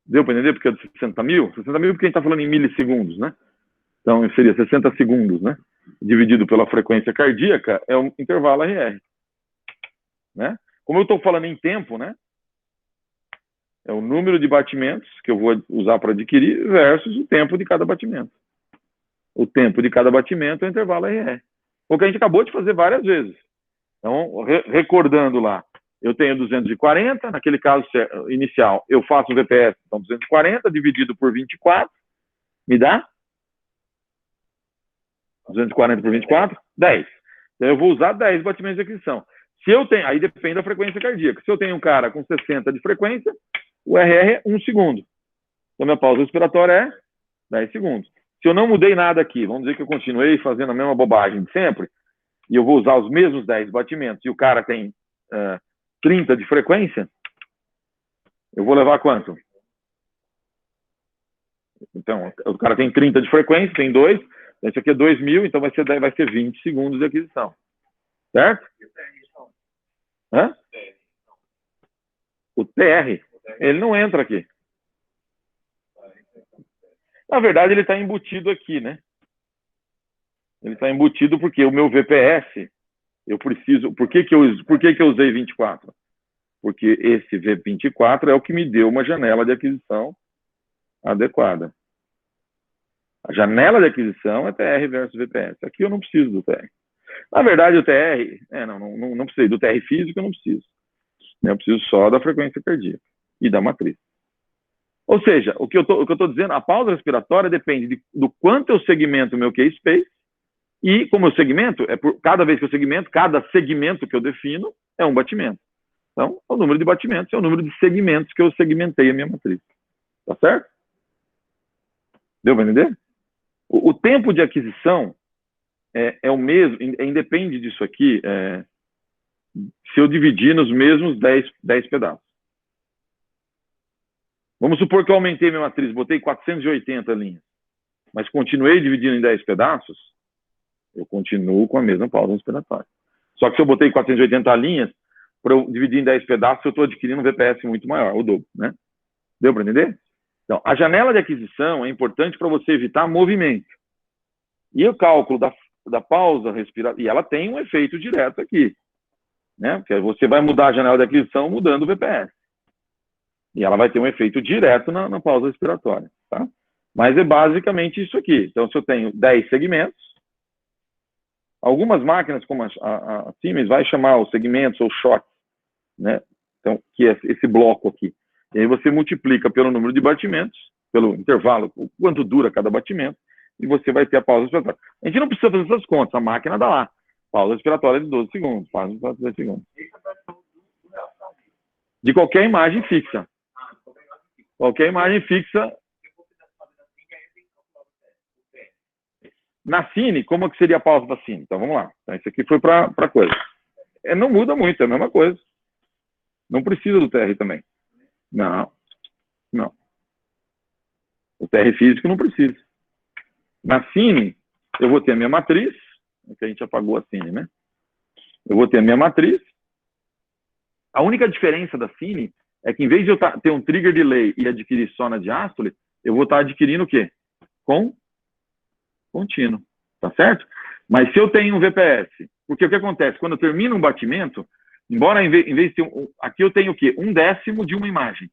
[SPEAKER 1] Deu para entender porque é de 60 mil? 60 mil porque a gente está falando em milissegundos, né? Então, seria 60 segundos, né? Dividido pela frequência cardíaca, é o intervalo RR. Né? Como eu estou falando em tempo, né? É o número de batimentos que eu vou usar para adquirir versus o tempo de cada batimento. O tempo de cada batimento é o intervalo RR. O que a gente acabou de fazer várias vezes. Então, recordando lá, eu tenho 240, naquele caso inicial, eu faço o VPS, então 240 dividido por 24, me dá 240 por 24, 10. Então, eu vou usar 10 batimentos de aquisição. Se eu tenho, aí depende da frequência cardíaca. Se eu tenho um cara com 60 de frequência, o RR é 1 segundo. Então, minha pausa respiratória é 10 segundos. Se eu não mudei nada aqui, vamos dizer que eu continuei fazendo a mesma bobagem de sempre, e eu vou usar os mesmos 10 batimentos, e o cara tem 30 de frequência, eu vou levar quanto? Então, o cara tem 30 de frequência, tem 2, esse aqui é 2.000, então vai ser 20 segundos de aquisição. Certo? Hã? O TR, ele não entra aqui. Na verdade, ele está embutido aqui, né? Ele está embutido porque o meu VPS, eu preciso... Por que eu usei 24? Porque esse V24 é o que me deu uma janela de aquisição adequada. A janela de aquisição é TR versus VPS. Aqui eu não preciso do TR. Na verdade, o TR... não precisei. Do TR físico eu não preciso. Eu preciso só da frequência cardíaca e da matriz. Ou seja, o que eu estou dizendo, a pausa respiratória depende do quanto eu segmento o meu K-space e como eu segmento, cada vez que eu segmento, cada segmento que eu defino é um batimento. Então, o número de batimentos é o número de segmentos que eu segmentei a minha matriz. Tá certo? Deu para entender? O tempo de aquisição é o mesmo, independe disso aqui, se eu dividir nos mesmos 10 pedaços. Vamos supor que eu aumentei minha matriz, botei 480 linhas, mas continuei dividindo em 10 pedaços, eu continuo com a mesma pausa respiratória. Só que se eu botei 480 linhas, para eu dividir em 10 pedaços, eu estou adquirindo um VPS muito maior, o dobro, né? Deu para entender? Então, a janela de aquisição é importante para você evitar movimento. E o cálculo da pausa respiratória, e ela tem um efeito direto aqui, né? Porque você vai mudar a janela de aquisição mudando o VPS. E ela vai ter um efeito direto na pausa respiratória, tá? Mas é basicamente isso aqui. Então, se eu tenho 10 segmentos, algumas máquinas, como a Siemens, vai chamar os segmentos ou shots, né? Então, que é esse bloco aqui. E aí você multiplica pelo número de batimentos, pelo intervalo, o quanto dura cada batimento, e você vai ter a pausa respiratória. A gente não precisa fazer essas contas, a máquina dá lá. Pausa respiratória de 12 segundos, pausa respiratória de 10 segundos. De qualquer imagem fixa. Qualquer imagem fixa. Na Cine, como que seria a pausa da Cine? Então, vamos lá. Então, isso aqui foi para coisa. Não muda muito, é a mesma coisa. Não precisa do TR também. Não. O TR físico não precisa. Na Cine, eu vou ter a minha matriz, que a gente apagou a Cine, né? Eu vou ter a minha matriz. A única diferença da Cine é que, em vez de eu ter um trigger delay e adquirir só na diástole, eu vou estar adquirindo o quê? Contínuo. Tá certo? Mas se eu tenho um VPS, porque o que acontece? Quando eu termino um batimento, embora em vez de ter aqui eu tenho o quê? 1/10 de uma imagem.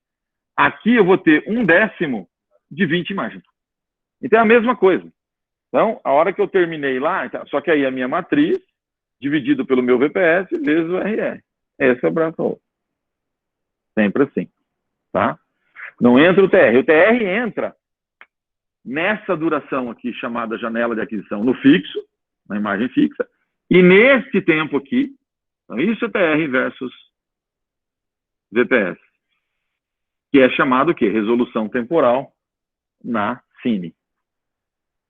[SPEAKER 1] Aqui eu vou ter 1/10 de 20 imagens. Então é a mesma coisa. Então, a hora que eu terminei lá, só que aí a minha matriz, dividido pelo meu VPS, vezes o RR. Esse é o braço. Sempre assim. Tá? Não entra o TR. O TR entra nessa duração aqui, chamada janela de aquisição, no fixo, na imagem fixa, e nesse tempo aqui, então isso é TR versus VPS. que é chamado o quê? Resolução temporal na Cine.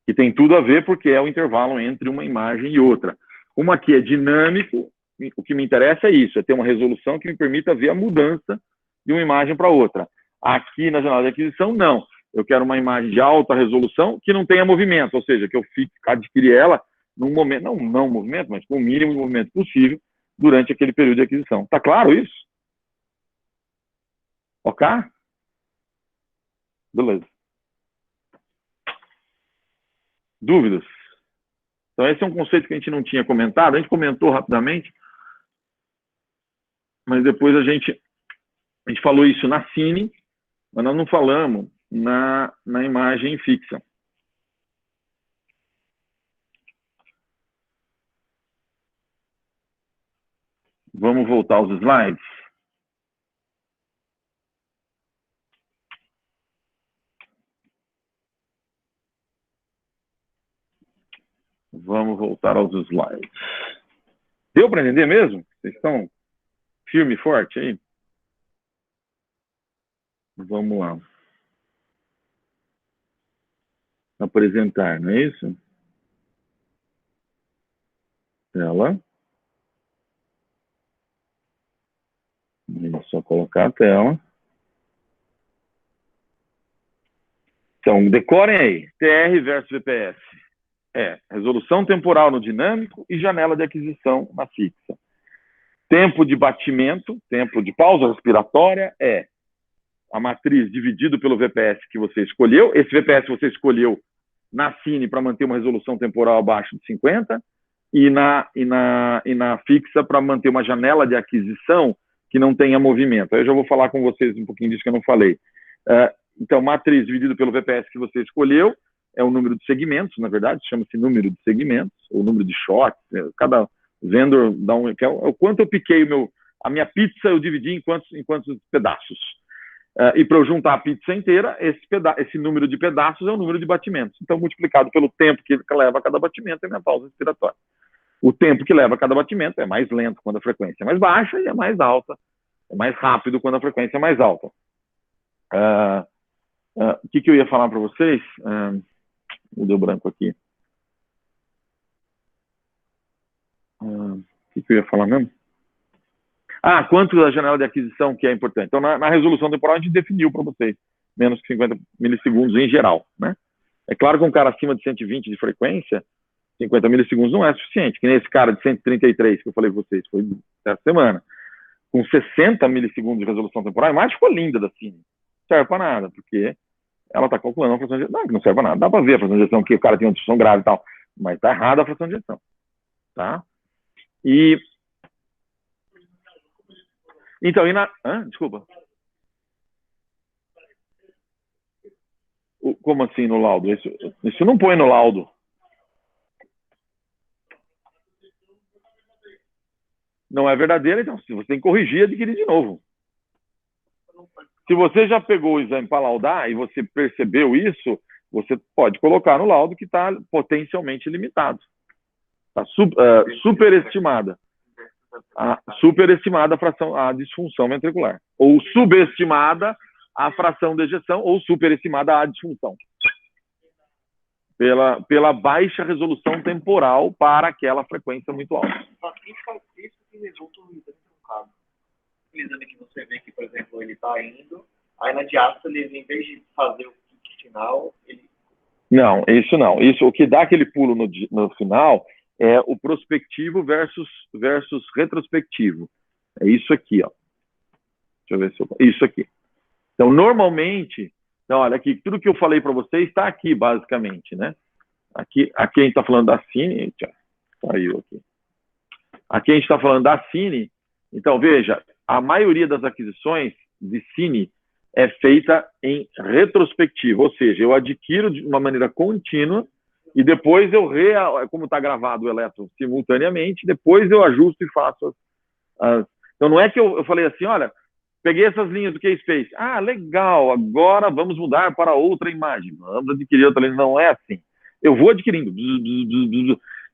[SPEAKER 1] Que tem tudo a ver porque é o intervalo entre uma imagem e outra. Uma aqui é dinâmico, o que me interessa é isso, é ter uma resolução que me permita ver a mudança de uma imagem para outra. Aqui na janela de aquisição, não. Eu quero uma imagem de alta resolução que não tenha movimento, ou seja, que eu adquiri ela num momento, não movimento, mas com o mínimo de movimento possível durante aquele período de aquisição. Tá claro isso? Ok? Beleza. Dúvidas? Então, esse é um conceito que a gente não tinha comentado, a gente comentou rapidamente, mas depois a gente falou isso na Cine, mas nós não falamos na imagem fixa. Vamos voltar aos slides? Vamos voltar aos slides. Deu para entender mesmo? Vocês estão firme e forte aí? Vamos lá. Apresentar, não é isso? Tela. É só colocar a tela. Então, decorem aí. TR versus VPS. Resolução temporal no dinâmico e janela de aquisição na fixa. Tempo de batimento, tempo de pausa respiratória é a matriz dividido pelo VPS que você escolheu. Esse VPS você escolheu na Cine para manter uma resolução temporal abaixo de 50 e na fixa para manter uma janela de aquisição que não tenha movimento. Aí eu já vou falar com vocês um pouquinho disso que eu não falei. Então, matriz dividido pelo VPS que você escolheu é o número de segmentos, na verdade, chama-se número de segmentos, ou número de shots. Cada vendor dá que é o quanto eu piquei a minha pizza, eu dividi em quantos pedaços. E para eu juntar a pizza inteira, esse número de pedaços é o número de batimentos. Então, multiplicado pelo tempo que leva cada batimento, é a minha pausa respiratória. O tempo que leva cada batimento é mais lento quando a frequência é mais baixa e é mais alta. É mais rápido quando a frequência é mais alta. O que eu ia falar para vocês? Mudou branco aqui. O que eu ia falar mesmo? Quanto da janela de aquisição que é importante. Então, na resolução temporal, a gente definiu para vocês menos que 50 milissegundos em geral, né? É claro que um cara acima de 120 de frequência, 50 milissegundos não é suficiente, que nem esse cara de 133 que eu falei para vocês, foi essa semana. Com 60 milissegundos de resolução temporal, a imagem ficou linda da Cine. Não serve para nada, porque ela está calculando a fração de ejeção. Não serve para nada. Dá para ver a fração de ejeção, que o cara tem uma disfunção grave e tal, mas está errada a fração de ejeção. Tá? Então, desculpa. Como assim no laudo? Isso não põe no laudo. Não é verdadeira, então você tem que corrigir e adquirir de novo. Se você já pegou o exame para laudar e você percebeu isso, você pode colocar no laudo que está potencialmente limitado. Está superestimada. Superestimada a disfunção ventricular. Ou subestimada a fração de ejeção, ou superestimada a disfunção. Pela baixa resolução temporal para aquela frequência muito alta.
[SPEAKER 2] Só que faz isso que resulta no exame truncado. O exame que você vê que, por exemplo, ele está indo, aí na diástole, em vez de fazer o pique final, ele...
[SPEAKER 1] Não, isso não. Isso, o que dá aquele pulo no final é o prospectivo versus retrospectivo. É isso aqui, ó. Deixa eu ver se isso aqui. Então, normalmente, olha aqui, tudo que eu falei para vocês está aqui, basicamente, né? Aqui a gente está falando da Cine, saiu aqui. Aqui a gente está falando da Cine. Então, veja, a maioria das aquisições de Cine é feita em retrospectiva, ou seja, eu adquiro de uma maneira contínua e depois como está gravado o elétron simultaneamente, depois eu ajusto e faço Então, não é que eu falei assim, olha, peguei essas linhas do K-Space. Legal, agora vamos mudar para outra imagem. Vamos adquirir outra linha. Não é assim. Eu vou adquirindo.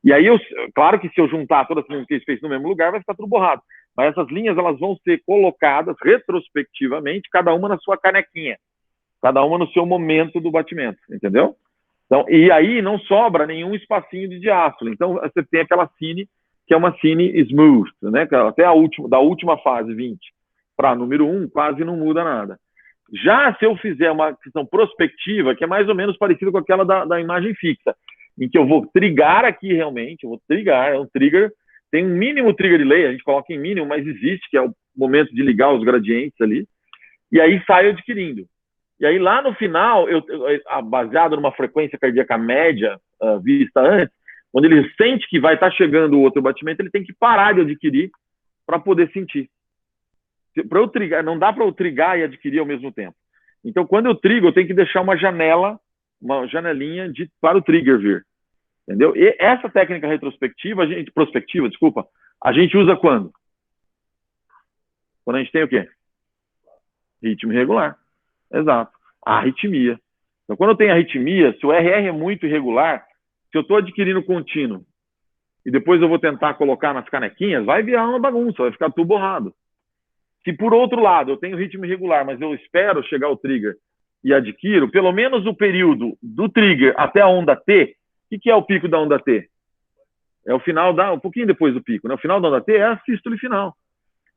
[SPEAKER 1] E aí, claro que se eu juntar todas as linhas do K-Space no mesmo lugar, vai ficar tudo borrado. Mas essas linhas elas vão ser colocadas retrospectivamente, cada uma na sua canequinha, cada uma no seu momento do batimento, entendeu? Então, e aí não sobra nenhum espacinho de diástole. Então, você tem aquela cine, que é uma cine smooth, né? Até da última fase, 20, para número 1, quase não muda nada. Já se eu fizer uma questão prospectiva, que é mais ou menos parecida com aquela da imagem fixa, em que eu vou trigar aqui realmente, eu vou trigar, é um trigger, tem um mínimo trigger delay, a gente coloca em mínimo, mas existe, que é o momento de ligar os gradientes ali, e aí saio adquirindo. E aí lá no final, baseado numa frequência cardíaca média vista antes, quando ele sente que vai estar chegando o outro batimento, ele tem que parar de adquirir para poder sentir. Para eu trigar, não dá para eu trigar e adquirir ao mesmo tempo. Então, quando eu trigo, eu tenho que deixar uma janelinha para o trigger vir. Entendeu? E essa técnica prospectiva, a gente usa quando? Quando a gente tem o quê? Ritmo irregular. Exato. A arritmia. Então, quando eu tenho arritmia, se o RR é muito irregular, se eu estou adquirindo contínuo e depois eu vou tentar colocar nas canequinhas, vai virar uma bagunça, vai ficar tudo borrado. Se por outro lado eu tenho ritmo irregular, mas eu espero chegar ao trigger e adquiro, pelo menos o período do trigger até a onda T, o que é o pico da onda T? É o final um pouquinho depois do pico, né? O final da onda T é a sístole final.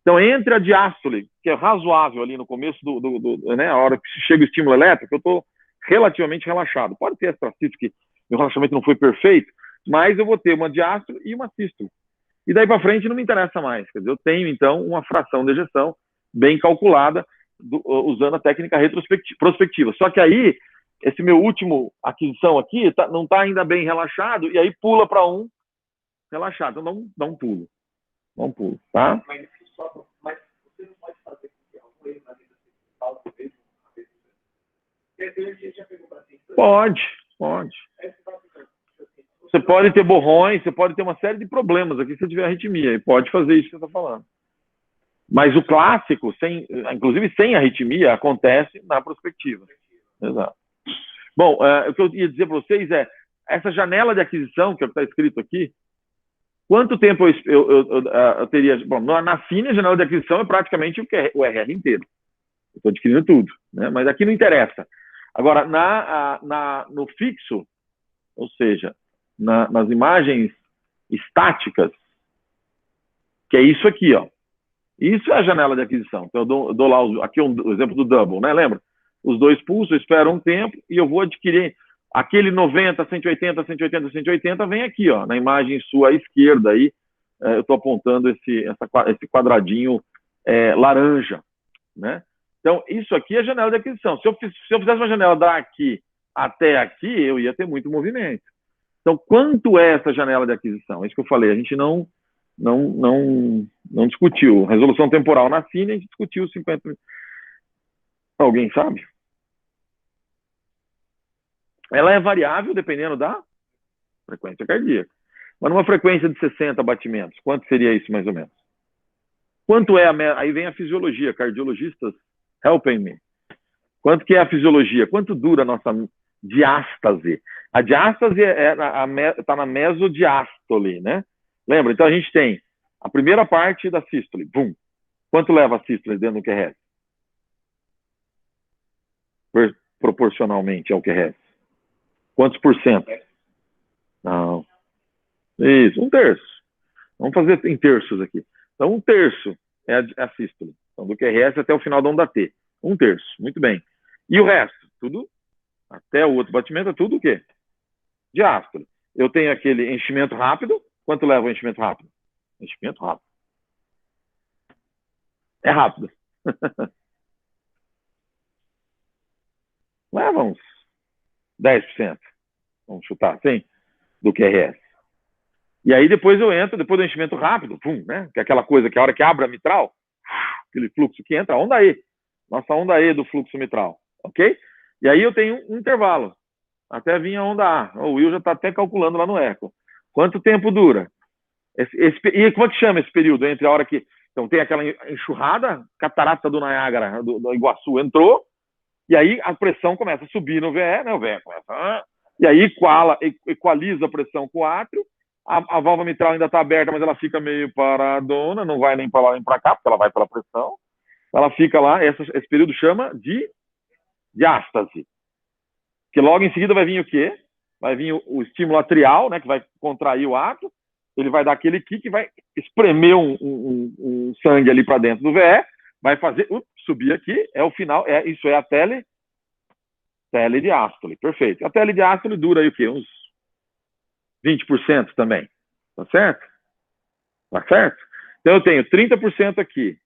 [SPEAKER 1] Então, entre a diástole, que é razoável ali no começo né, a hora que chega o estímulo elétrico, eu estou relativamente relaxado. Pode ter extracístole, que meu relaxamento não foi perfeito, mas eu vou ter uma diástole e uma sístole. E daí para frente não me interessa mais. Quer dizer, eu tenho, então, uma fração de ejeção bem calculada, usando a técnica prospectiva. Só que aí, esse meu último aquisição aqui não está ainda bem relaxado, e aí pula para um relaxado. Então, dá um pulo. Dá um pulo, tá?
[SPEAKER 2] Mas você não pode fazer algum erro na vida sexual mesmo? Você já pegou para si?
[SPEAKER 1] Pode. Você pode ter borrões, você pode ter uma série de problemas aqui se você tiver arritmia, e pode fazer isso que você está falando. Mas o clássico, inclusive sem arritmia, acontece na prospectiva. Exato. Bom, o que eu ia dizer para vocês é, essa janela de aquisição, que é o que está escrito aqui, quanto tempo eu teria... Bom, na cine, a janela de aquisição é praticamente o RR inteiro. Eu estou adquirindo tudo, né? Mas aqui não interessa. Agora, no fixo, ou seja, nas imagens estáticas, que é isso aqui, ó. Isso é a janela de aquisição. Então, eu dou lá aqui o exemplo do double, né? Lembra? Os dois pulsos, eu espero um tempo e eu vou adquirir aquele 90, 180, 180, 180, vem aqui, ó, na imagem sua à esquerda aí. Eu estou apontando esse quadradinho laranja, né? Então, isso aqui é a janela de aquisição. Se eu fizesse uma janela daqui até aqui, eu ia ter muito movimento. Então, quanto é essa janela de aquisição? É isso que eu falei, a gente não discutiu. Resolução temporal na cine, a gente discutiu 50 minutos. Alguém sabe? Ela é variável dependendo da frequência cardíaca. Mas numa frequência de 60 batimentos, quanto seria isso mais ou menos? Quanto é aí vem a fisiologia, cardiologistas helping me. Quanto que é a fisiologia? Quanto dura a nossa diástase? A diástase está na mesodiástole, né? Lembra? Então a gente tem a primeira parte da sístole. Bum. Quanto leva a sístole dentro do QRS? Proporcionalmente ao QRS. Quantos por cento? Não. Isso, um terço. Vamos fazer em terços aqui. Então, um terço é a sístole. Então, do QRS até o final da onda T. Um terço. Muito bem. E o resto? Tudo, até o outro batimento, é tudo o quê? Diástole. Eu tenho aquele enchimento rápido. Quanto leva o enchimento rápido? Enchimento rápido. É rápido. Leva uns 10%. Vamos chutar assim, do QRS. E aí depois eu entro, depois do enchimento rápido, pum, né? Que é aquela coisa que a hora que abre a mitral, aquele fluxo que entra, a onda E. Nossa onda E do fluxo mitral, ok? E aí eu tenho um intervalo, até vir a onda A. O Will já está até calculando lá no eco. Quanto tempo dura? E como é que chama esse período entre a hora que... Então tem aquela enxurrada, catarata do Niágara, do Iguaçu entrou, e aí a pressão começa a subir no VE, né? O VE começa... E aí equaliza a pressão com o átrio, A válvula mitral ainda está aberta, mas ela fica meio paradona, não vai nem para lá nem para cá, porque ela vai pela pressão. Ela fica lá, esse período chama de diástase. Que logo em seguida vai vir o quê? Vai vir o estímulo atrial, né, que vai contrair o ato, ele vai dar aquele kick, vai espremer um sangue ali para dentro do VE, vai fazer, subir aqui, é o final, isso é a telediástole, perfeito. A telediástole dura aí o quê? Uns 20% também, tá certo? Tá certo? Então eu tenho 30% aqui,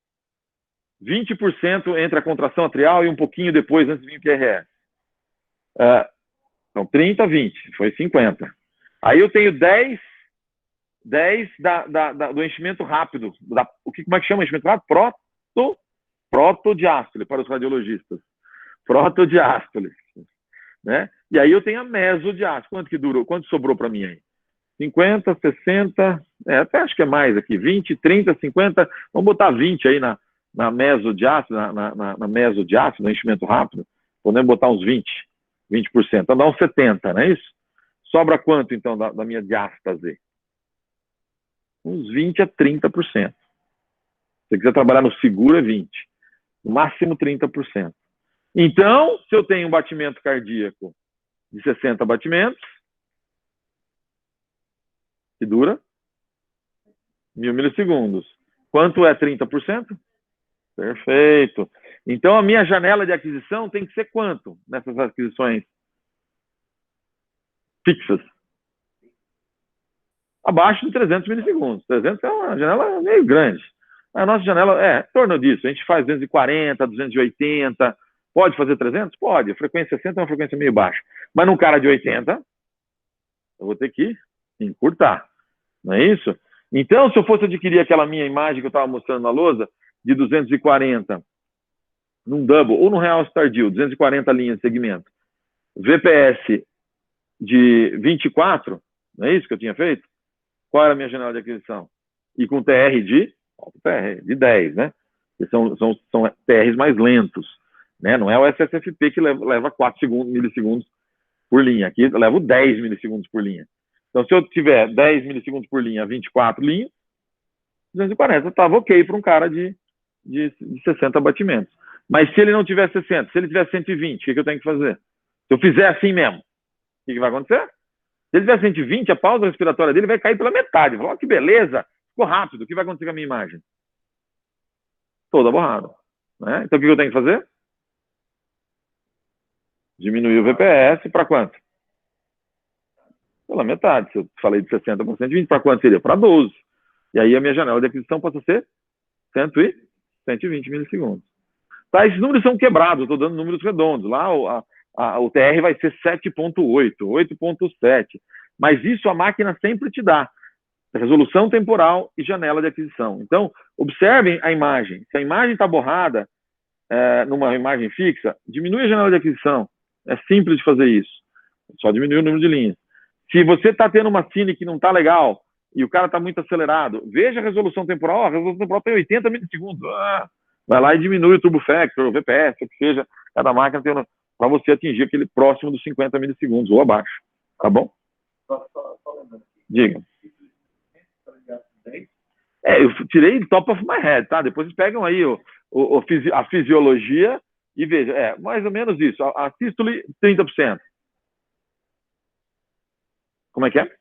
[SPEAKER 1] 20% entre a contração atrial e um pouquinho depois, antes de vir o QRS. Então, 30, 20, foi 50. Aí eu tenho 10 do enchimento rápido. Como é que chama o enchimento rápido? Protodiástole, para os radiologistas. Protodiástole. Né? E aí eu tenho a mesodiástole. Quanto que durou? Quanto sobrou para mim aí? 50, 60, até acho que é mais aqui. 20, 30, 50. Vamos botar 20 aí na mesodiástole, na mesodiástole, no enchimento rápido. Podemos botar uns 20%. Então dá uns 70, não é isso? Sobra quanto, então, da minha diástase? Uns 20 a 30%. Se você quiser trabalhar no seguro, é 20%. No máximo 30%. Então, se eu tenho um batimento cardíaco de 60 batimentos, que dura 1000 milissegundos. Quanto é 30%? Perfeito. Então, a minha janela de aquisição tem que ser quanto nessas aquisições fixas? Abaixo de 300 milissegundos. 300 é uma janela meio grande. A nossa janela é em torno disso. A gente faz 240, 280. Pode fazer 300? Pode. A frequência 60 é uma frequência meio baixa. Mas num cara de 80, eu vou ter que encurtar. Não é isso? Então, se eu fosse adquirir aquela minha imagem que eu estava mostrando na lousa, de 240, num double, ou no real tardio, 240 linhas de segmento, VPS de 24, não é isso que eu tinha feito? Qual era a minha janela de aquisição? E com TR de 10, né? Que são TRs mais lentos, né? Não é o SSFP que leva 4 milissegundos por linha. Aqui eu levo 10 milissegundos por linha. Então, se eu tiver 10 milissegundos por linha, 24 linhas, 240, estava ok para um cara de 60 batimentos. Mas se ele não tiver 60, se ele tiver 120, o que eu tenho que fazer? Se eu fizer assim mesmo, o que vai acontecer? Se ele tiver 120, a pausa respiratória dele vai cair pela metade. Fala, que beleza, ficou rápido. O que vai acontecer com a minha imagem? Toda borrada. Né? Então, o que eu tenho que fazer? Diminuir o VPS para quanto? Pela metade. Se eu falei de 60 para 120, para quanto seria? Para 12. E aí a minha janela de aquisição passa a ser 120 milissegundos. Tá, esses números são quebrados, eu estou dando números redondos. Lá o TR vai ser 7.8, 8.7. Mas isso a máquina sempre te dá. Resolução temporal e janela de aquisição. Então, observem a imagem. Se a imagem está borrada, numa imagem fixa, diminui a janela de aquisição. É simples de fazer isso. Só diminui o número de linhas. Se você está tendo uma cine que não está legal e o cara está muito acelerado, veja a resolução temporal. A resolução temporal tem 80 milissegundos. Vai lá e diminui o turbo factor, o VPS, o que seja. Cada máquina tem para você atingir aquele próximo dos 50 milissegundos ou abaixo. Tá bom?
[SPEAKER 2] Só lembrando aqui.
[SPEAKER 1] Diga. Eu tirei top of my head, tá? Depois vocês pegam aí a fisiologia e vejam. Mais ou menos isso. A sístole, 30%. Como é que é?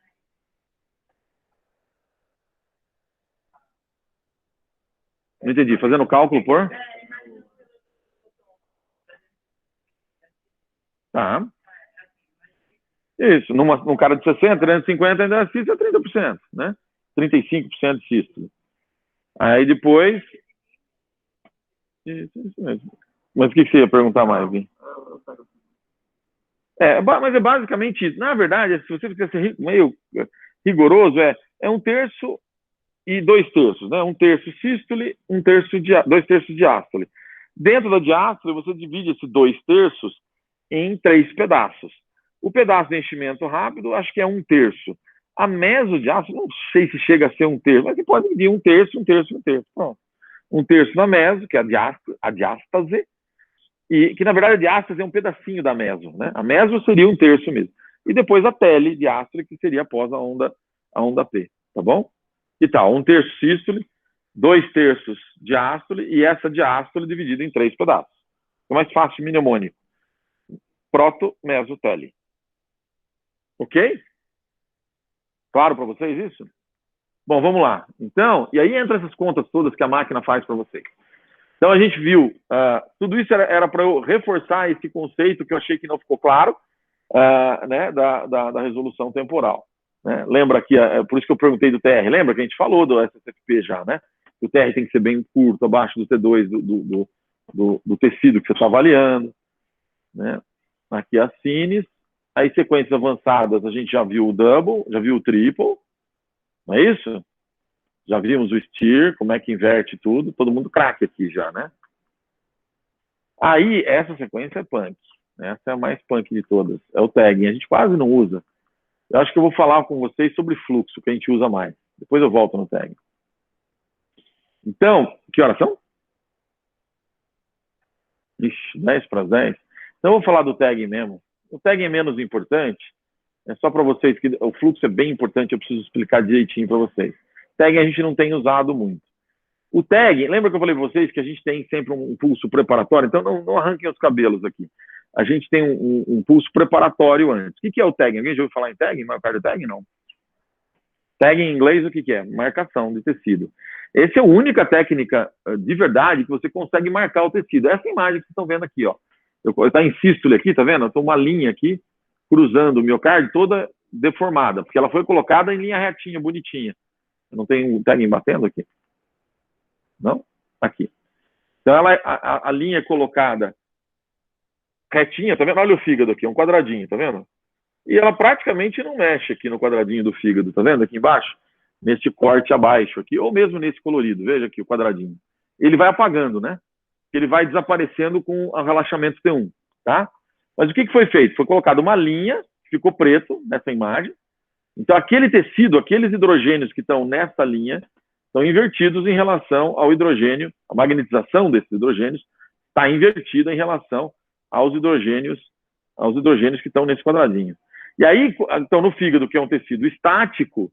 [SPEAKER 1] Não entendi. Fazendo cálculo por? Tá. Isso. Num cara de 60, 350, ainda assiste a 30%, né? 35% de sístole. Aí depois... Isso mesmo. Mas o que você ia perguntar mais, Vim? Mas é basicamente isso. Na verdade, se você quiser ser meio rigoroso, é 1/3 e 2/3, né? 1/3 sístole, 2/3 diástole. Dentro da diástole, você divide esse 2/3 em 3 pedaços. O pedaço de enchimento rápido, acho que é 1/3. A mesodiástole, não sei se chega a ser 1/3, mas você pode dividir 1/3, 1/3, 1/3. Pronto. 1/3 na meso, que é a diástase, e que na verdade a diástase é um pedacinho da meso, né? A meso seria 1/3 mesmo. E depois a telediástole, que seria após a onda a onda P, tá bom? Que tal? 1/3 sístole, 2/3 diástole e essa diástole dividida em 3 pedaços. É mais fácil, mnemônico. Proto, meso, tele. Ok? Claro para vocês isso? Bom, vamos lá. Então, e aí entra essas contas todas que a máquina faz para vocês. Então, a gente viu, tudo isso era para eu reforçar esse conceito que eu achei que não ficou claro, né, da resolução temporal. Né? Lembra que, por isso que eu perguntei do TR, lembra que a gente falou do SSFP já, né? O TR tem que ser bem curto, abaixo do T2 do tecido que você está avaliando. Né? Aqui as cines. Aí, sequências avançadas, a gente já viu o double, já viu o triple, não é isso? Já vimos o steer, como é que inverte tudo, todo mundo craque aqui já, né? Aí, essa sequência é punk. Essa é a mais punk de todas. É o tagging. A gente quase não usa. Eu acho que eu vou falar com vocês sobre fluxo, que a gente usa mais. Depois eu volto no tagging. Então, que horas são? Ixi, 10 para as 10. Então, eu vou falar do tagging mesmo. O tagging é menos importante. É só para vocês que o fluxo é bem importante. Eu preciso explicar direitinho para vocês. Tagging a gente não tem usado muito. O tagging, lembra que eu falei para vocês que a gente tem sempre um pulso preparatório? Então, não arranquem os cabelos aqui. A gente tem um pulso preparatório antes. O que é o tagging? Alguém já ouviu falar em tagging? Myocardio tagging? Não. Tagging em inglês, o que é? Marcação de tecido. Essa é a única técnica de verdade que você consegue marcar o tecido. Essa imagem que vocês estão vendo aqui, ó. Está em sístole aqui, tá vendo? Eu estou uma linha aqui, cruzando o miocárdio toda deformada, porque ela foi colocada em linha retinha, bonitinha. Não tem um tagging batendo aqui? Não? Aqui. Então, a linha é colocada retinha, tá vendo? Olha o fígado aqui, um quadradinho, tá vendo? E ela praticamente não mexe aqui no quadradinho do fígado, tá vendo? Aqui embaixo, nesse corte abaixo aqui, ou mesmo nesse colorido, veja aqui o quadradinho. Ele vai apagando, né? Ele vai desaparecendo com o relaxamento T1, tá? Mas o que foi feito? Foi colocado uma linha, ficou preto nessa imagem. Então, aquele tecido, aqueles hidrogênios que estão nessa linha, estão invertidos em relação ao hidrogênio, a magnetização desses hidrogênios está invertida em relação aos hidrogênios que estão nesse quadradinho. E aí, então, no fígado, que é um tecido estático,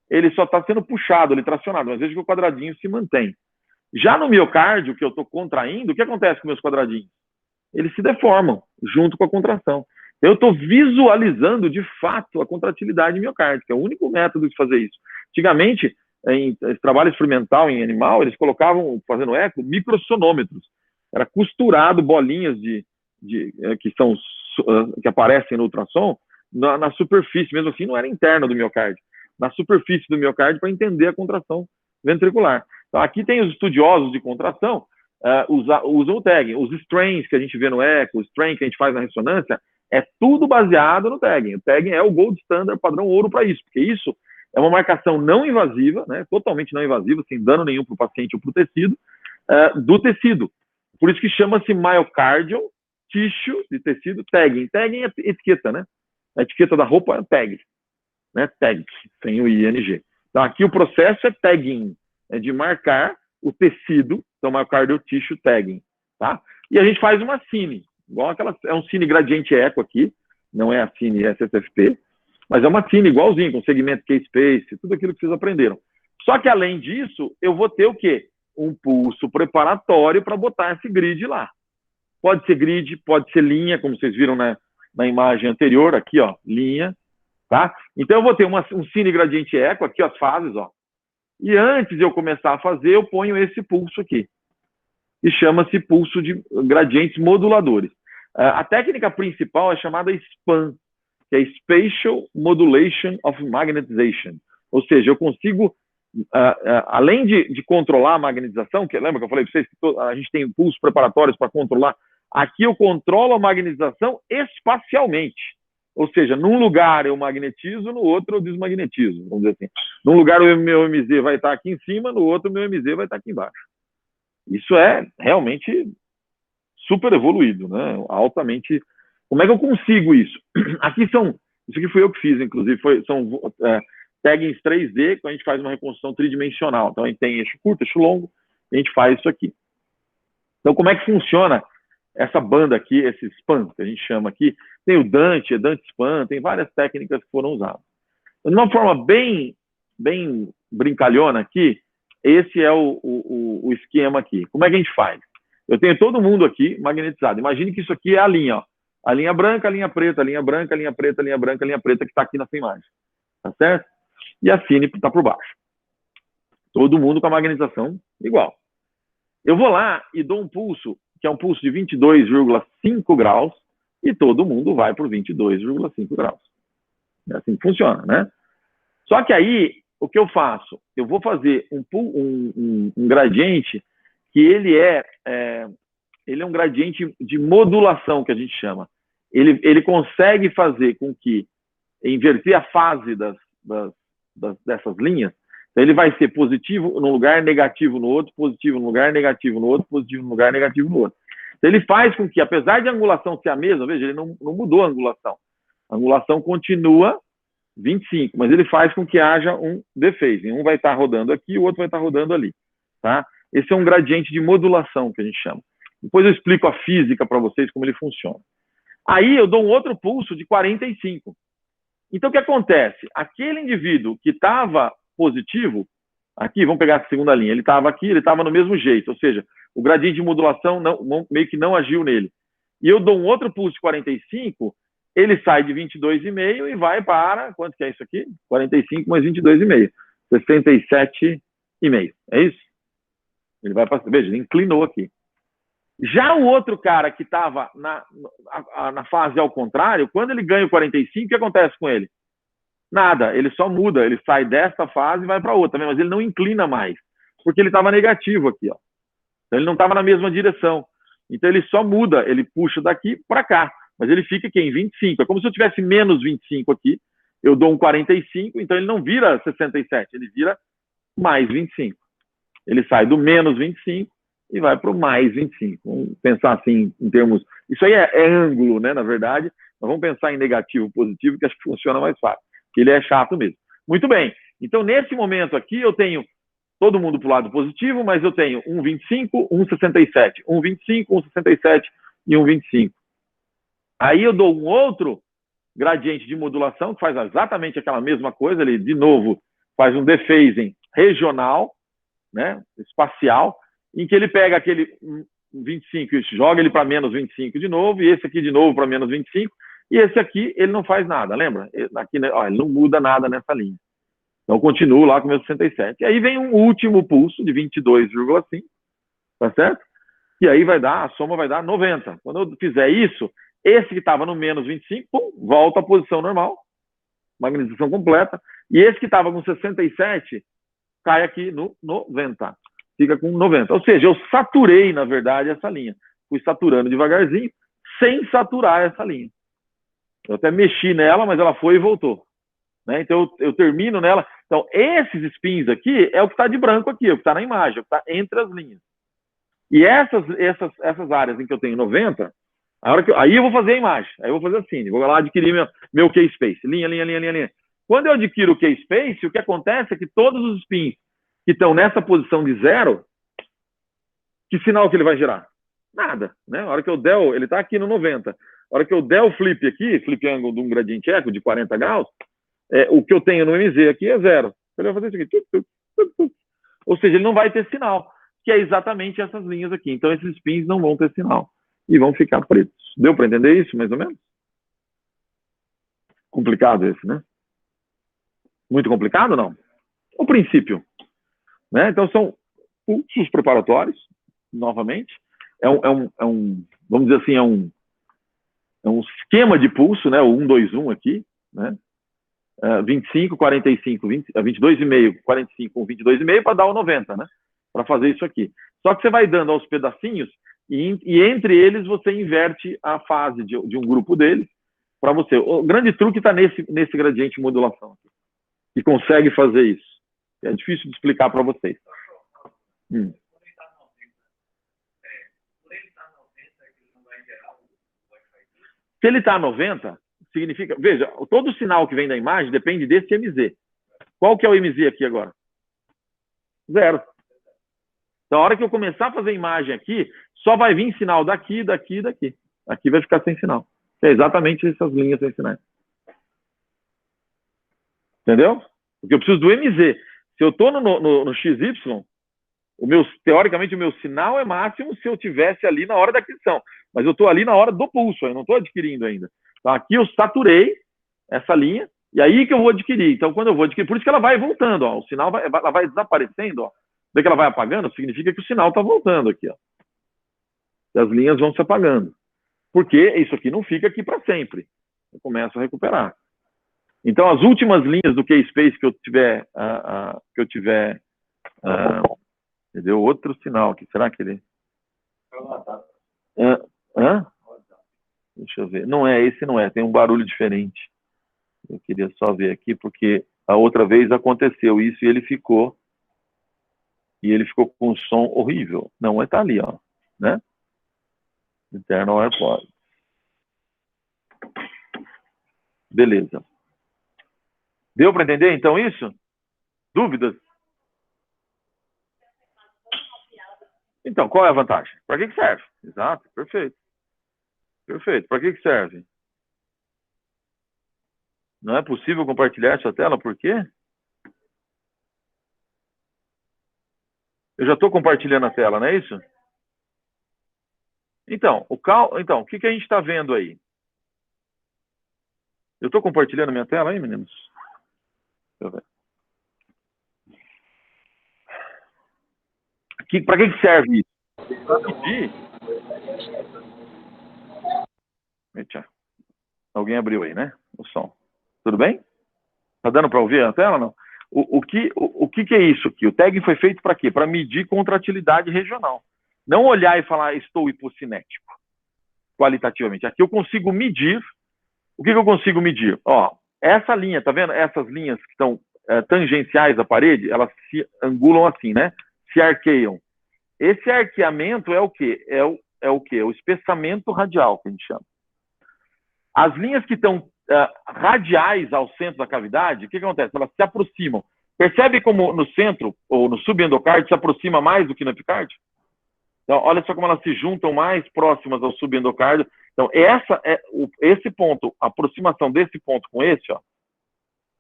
[SPEAKER 1] ele só está sendo puxado, ele tracionado, mas veja que o quadradinho se mantém. Já no miocárdio, que eu estou contraindo, o que acontece com meus quadradinhos? Eles se deformam junto com a contração. Eu estou visualizando, de fato, a contratilidade miocárdica. É o único método de fazer isso. Antigamente, em trabalho experimental em animal, eles colocavam, fazendo eco, microsonômetros. Era costurado bolinhas que aparecem no ultrassom na superfície, mesmo assim não era interna do miocárdio, na superfície do miocárdio para entender a contração ventricular. Então, aqui tem os estudiosos de contração, usam o tagging. Os strains que a gente vê no eco, o strain que a gente faz na ressonância, é tudo baseado no tagging. O tagging é o gold standard, padrão ouro para isso, porque isso é uma marcação não invasiva, né, totalmente não invasiva, sem dano nenhum para o paciente ou para o tecido, do tecido. Por isso que chama-se myocardial tissue de tecido tagging. Tagging é etiqueta, né? A etiqueta da roupa é tag, né? Tag, sem o ING. Então, aqui o processo é tagging, é de marcar o tecido, então myocardial tissue tagging, tá? E a gente faz uma cine, igual aquela, é um cine gradiente eco aqui, não é a cine SSFP, mas é uma cine igualzinho, com segmento K-space, tudo aquilo que vocês aprenderam. Só que, além disso, eu vou ter o quê? Um pulso preparatório para botar esse grid lá. Pode ser grid, pode ser linha, como vocês viram na imagem anterior, aqui, ó, linha, tá? Então, eu vou ter um cine gradiente eco, aqui, as fases, ó. E antes de eu começar a fazer, eu ponho esse pulso aqui, que chama-se pulso de gradientes moduladores. A técnica principal é chamada SPAM, que é Spatial Modulation of Magnetization. Ou seja, eu consigo, além de controlar a magnetização, que lembra que eu falei para vocês que a gente tem pulsos preparatórios para controlar, aqui eu controlo a magnetização espacialmente. Ou seja, num lugar eu magnetizo, no outro eu desmagnetizo, vamos dizer assim. Num lugar o meu MZ vai estar aqui em cima, no outro o meu MZ vai estar aqui embaixo. Isso é realmente super evoluído, né? Altamente. Como é que eu consigo isso? Aqui são, isso aqui fui eu que fiz, inclusive, são taggings 3D, que a gente faz uma reconstrução tridimensional. Então, a gente tem eixo curto, eixo longo, e a gente faz isso aqui. Então, como é que funciona essa banda aqui, esse SPAN, que a gente chama aqui? Tem o Dante Span, tem várias técnicas que foram usadas. De uma forma bem brincalhona aqui, esse é o esquema aqui. Como é que a gente faz? Eu tenho todo mundo aqui magnetizado. Imagine que isso aqui é a linha, ó. A linha branca, a linha preta, a linha branca, a linha preta, a linha branca, a linha preta, que está aqui nessa imagem. Tá certo? E a Cine está por baixo. Todo mundo com a magnetização igual. Eu vou lá e dou um pulso, que é um pulso de 22,5 graus, e todo mundo vai por 22,5 graus. É assim que funciona, né? Só que aí, o que eu faço? Eu vou fazer um gradiente que ele é um gradiente de modulação, que a gente chama. Ele consegue fazer com que, inverter a fase dessas linhas, então ele vai ser positivo num lugar, negativo no outro, positivo num lugar, negativo no outro, positivo num lugar, negativo no outro. Então ele faz com que, apesar de a angulação ser a mesma, veja, ele não mudou a angulação. A angulação continua 25, mas ele faz com que haja um dephasing. Um vai estar rodando aqui, o outro vai estar rodando ali. Tá? Esse é um gradiente de modulação, que a gente chama. Depois eu explico a física para vocês, como ele funciona. Aí eu dou um outro pulso de 45. Então, o que acontece? Aquele indivíduo que estava positivo, aqui, vamos pegar a segunda linha, ele estava aqui, ele estava no mesmo jeito, ou seja, o gradiente de modulação meio que não agiu nele. E eu dou um outro pulso de 45, ele sai de 22,5 e vai para, quanto que é isso aqui? 45 mais 22,5. 67,5. É isso? Ele vai para, veja, ele inclinou aqui. Já o outro cara que estava na fase ao contrário, quando ele ganha o 45, o que acontece com ele? Nada, ele só muda, ele sai desta fase e vai para outra, mas ele não inclina mais, porque ele estava negativo aqui, ó. Então ele não estava na mesma direção. Então ele só muda, ele puxa daqui para cá, mas ele fica aqui em 25. É como se eu tivesse menos 25 aqui, eu dou um 45, então ele não vira 67, ele vira mais 25. Ele sai do menos 25 e vai para o mais 25. Vamos pensar assim em termos... Isso aí é ângulo, né, na verdade. Mas vamos pensar em negativo, positivo, que acho que funciona mais fácil. Ele é chato mesmo. Muito bem. Então, nesse momento aqui, eu tenho todo mundo para o lado positivo, mas eu tenho 1,25, 1,67. 1,25, 1,67 e 1,25. Aí eu dou um outro gradiente de modulação, que faz exatamente aquela mesma coisa. Ele, de novo, faz um dephasing regional, né, espacial, em que ele pega aquele 25 e joga ele para menos 25 de novo, e esse aqui de novo para menos 25, e esse aqui ele não faz nada, lembra? Aqui, ó, ele não muda nada nessa linha. Então, eu continuo lá com o meu 67. E aí vem um último pulso de 22,5, tá certo? E aí a soma vai dar 90. Quando eu fizer isso, esse que estava no menos 25, pum, volta à posição normal, magnetização completa, e esse que estava com 67 cai aqui no 90. Fica com 90. Ou seja, eu saturei, na verdade, essa linha. Fui saturando devagarzinho, sem saturar essa linha. Eu até mexi nela, mas ela foi e voltou. Né? Então, eu termino nela. Então, esses spins aqui é o que está de branco aqui, é o que está na imagem, é o que está entre as linhas. E essas áreas em que eu tenho 90, aí eu vou fazer a imagem. Aí eu vou fazer assim, vou lá adquirir meu K-Space. Linha. Quando eu adquiro o K-Space, o que acontece é que todos os spins que estão nessa posição de zero, que sinal que ele vai gerar? Nada. Né? A hora que eu der, ele está aqui no 90. A hora que eu der o flip aqui, flip angle de um gradiente eco de 40 graus, o que eu tenho no MZ aqui é zero. Ele vai fazer isso aqui. Ou seja, ele não vai ter sinal, que é exatamente essas linhas aqui. Então, esses spins não vão ter sinal e vão ficar pretos. Deu para entender isso, mais ou menos? Complicado esse, né? Muito complicado, não? O princípio. Né? Então, são pulsos preparatórios, novamente. Vamos dizer assim, é um esquema de pulso, né? O 1, 2, 1 aqui, né? 25, 45, 22,5, 45, 22,5 para dar o 90, né? Para fazer isso aqui. Só que você vai dando aos pedacinhos e entre eles você inverte a fase de um grupo deles para você. O grande truque está nesse gradiente de modulação aqui, que consegue fazer isso. É difícil de explicar para vocês. Se ele está a 90, significa... Veja, todo sinal que vem da imagem depende desse MZ. Qual que é o MZ aqui agora? Zero. Então, a hora que eu começar a fazer imagem aqui, só vai vir sinal daqui, daqui e daqui. Aqui vai ficar sem sinal. É exatamente essas linhas sem sinais. Entendeu? Porque eu preciso do MZ. Se eu estou no XY, teoricamente o meu sinal é máximo se eu tivesse ali na hora da aquisição. Mas eu estou ali na hora do pulso, eu não estou adquirindo ainda. Então aqui eu saturei essa linha, e aí que eu vou adquirir. Então quando eu vou adquirir, por isso que ela vai voltando, ó, o sinal ela vai desaparecendo, ó. Daí que ela vai apagando, significa que o sinal está voltando aqui, ó. E as linhas vão se apagando. Porque isso aqui não fica aqui para sempre. Eu começo a recuperar. Então, as últimas linhas do K-Space que eu tiver, deu outro sinal aqui. Será que ele... Deixa eu ver. Não é, esse não é. Tem um barulho diferente. Eu queria só ver aqui, porque a outra vez aconteceu isso e ele ficou com um som horrível. Não, mas tá ali, ó. Né? Internal AirPods. Beleza. Deu para entender, então, isso? Dúvidas? Então, qual é a vantagem? Para que serve? Exato, perfeito. Perfeito. Para que serve? Não é possível compartilhar sua tela, por quê? Eu já estou compartilhando a tela, não é isso? Então, o que a gente está vendo aí? Eu estou compartilhando minha tela aí, meninos? Deixa eu ver. Para que serve isso? Para medir. Eita. Alguém abriu aí, né? O som. Tudo bem? Tá dando para ouvir a tela, não? O que é isso aqui? O tag foi feito para quê? Para medir contratilidade regional. Não olhar e falar, estou hipocinético, qualitativamente. Aqui eu consigo medir. O que eu consigo medir? Ó, essa linha, tá vendo? Essas linhas que estão tangenciais à parede, elas se angulam assim, né? Se arqueiam. Esse arqueamento é o quê? É o quê? O espessamento radial, que a gente chama. As linhas que estão radiais ao centro da cavidade, o que acontece? Elas se aproximam. Percebe como no centro, ou no subendocárdio, se aproxima mais do que no epicárdio? Então, olha só como elas se juntam mais próximas ao subendocárdio. Então, esse ponto, a aproximação desse ponto com esse, ó,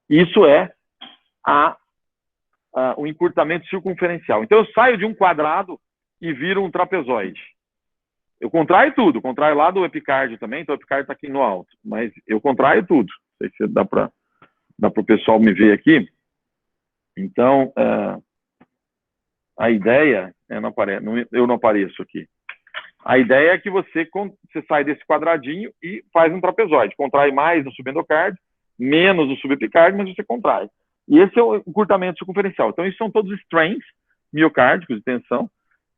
[SPEAKER 1] isso é o encurtamento circunferencial. Então, eu saio de um quadrado e viro um trapezoide. Eu contraio tudo, contraio lá do epicárdio também, então o epicárdio está aqui no alto, mas eu contraio tudo. Não sei se dá para o pessoal me ver aqui. Então, a ideia, eu não apareço aqui. A ideia é que você sai desse quadradinho e faz um trapezoide. Contrai mais no subendocárdio, menos no subepicárdio, mas você contrai. E esse é o encurtamento circunferencial. Então, isso são todos strains miocárdicos de tensão,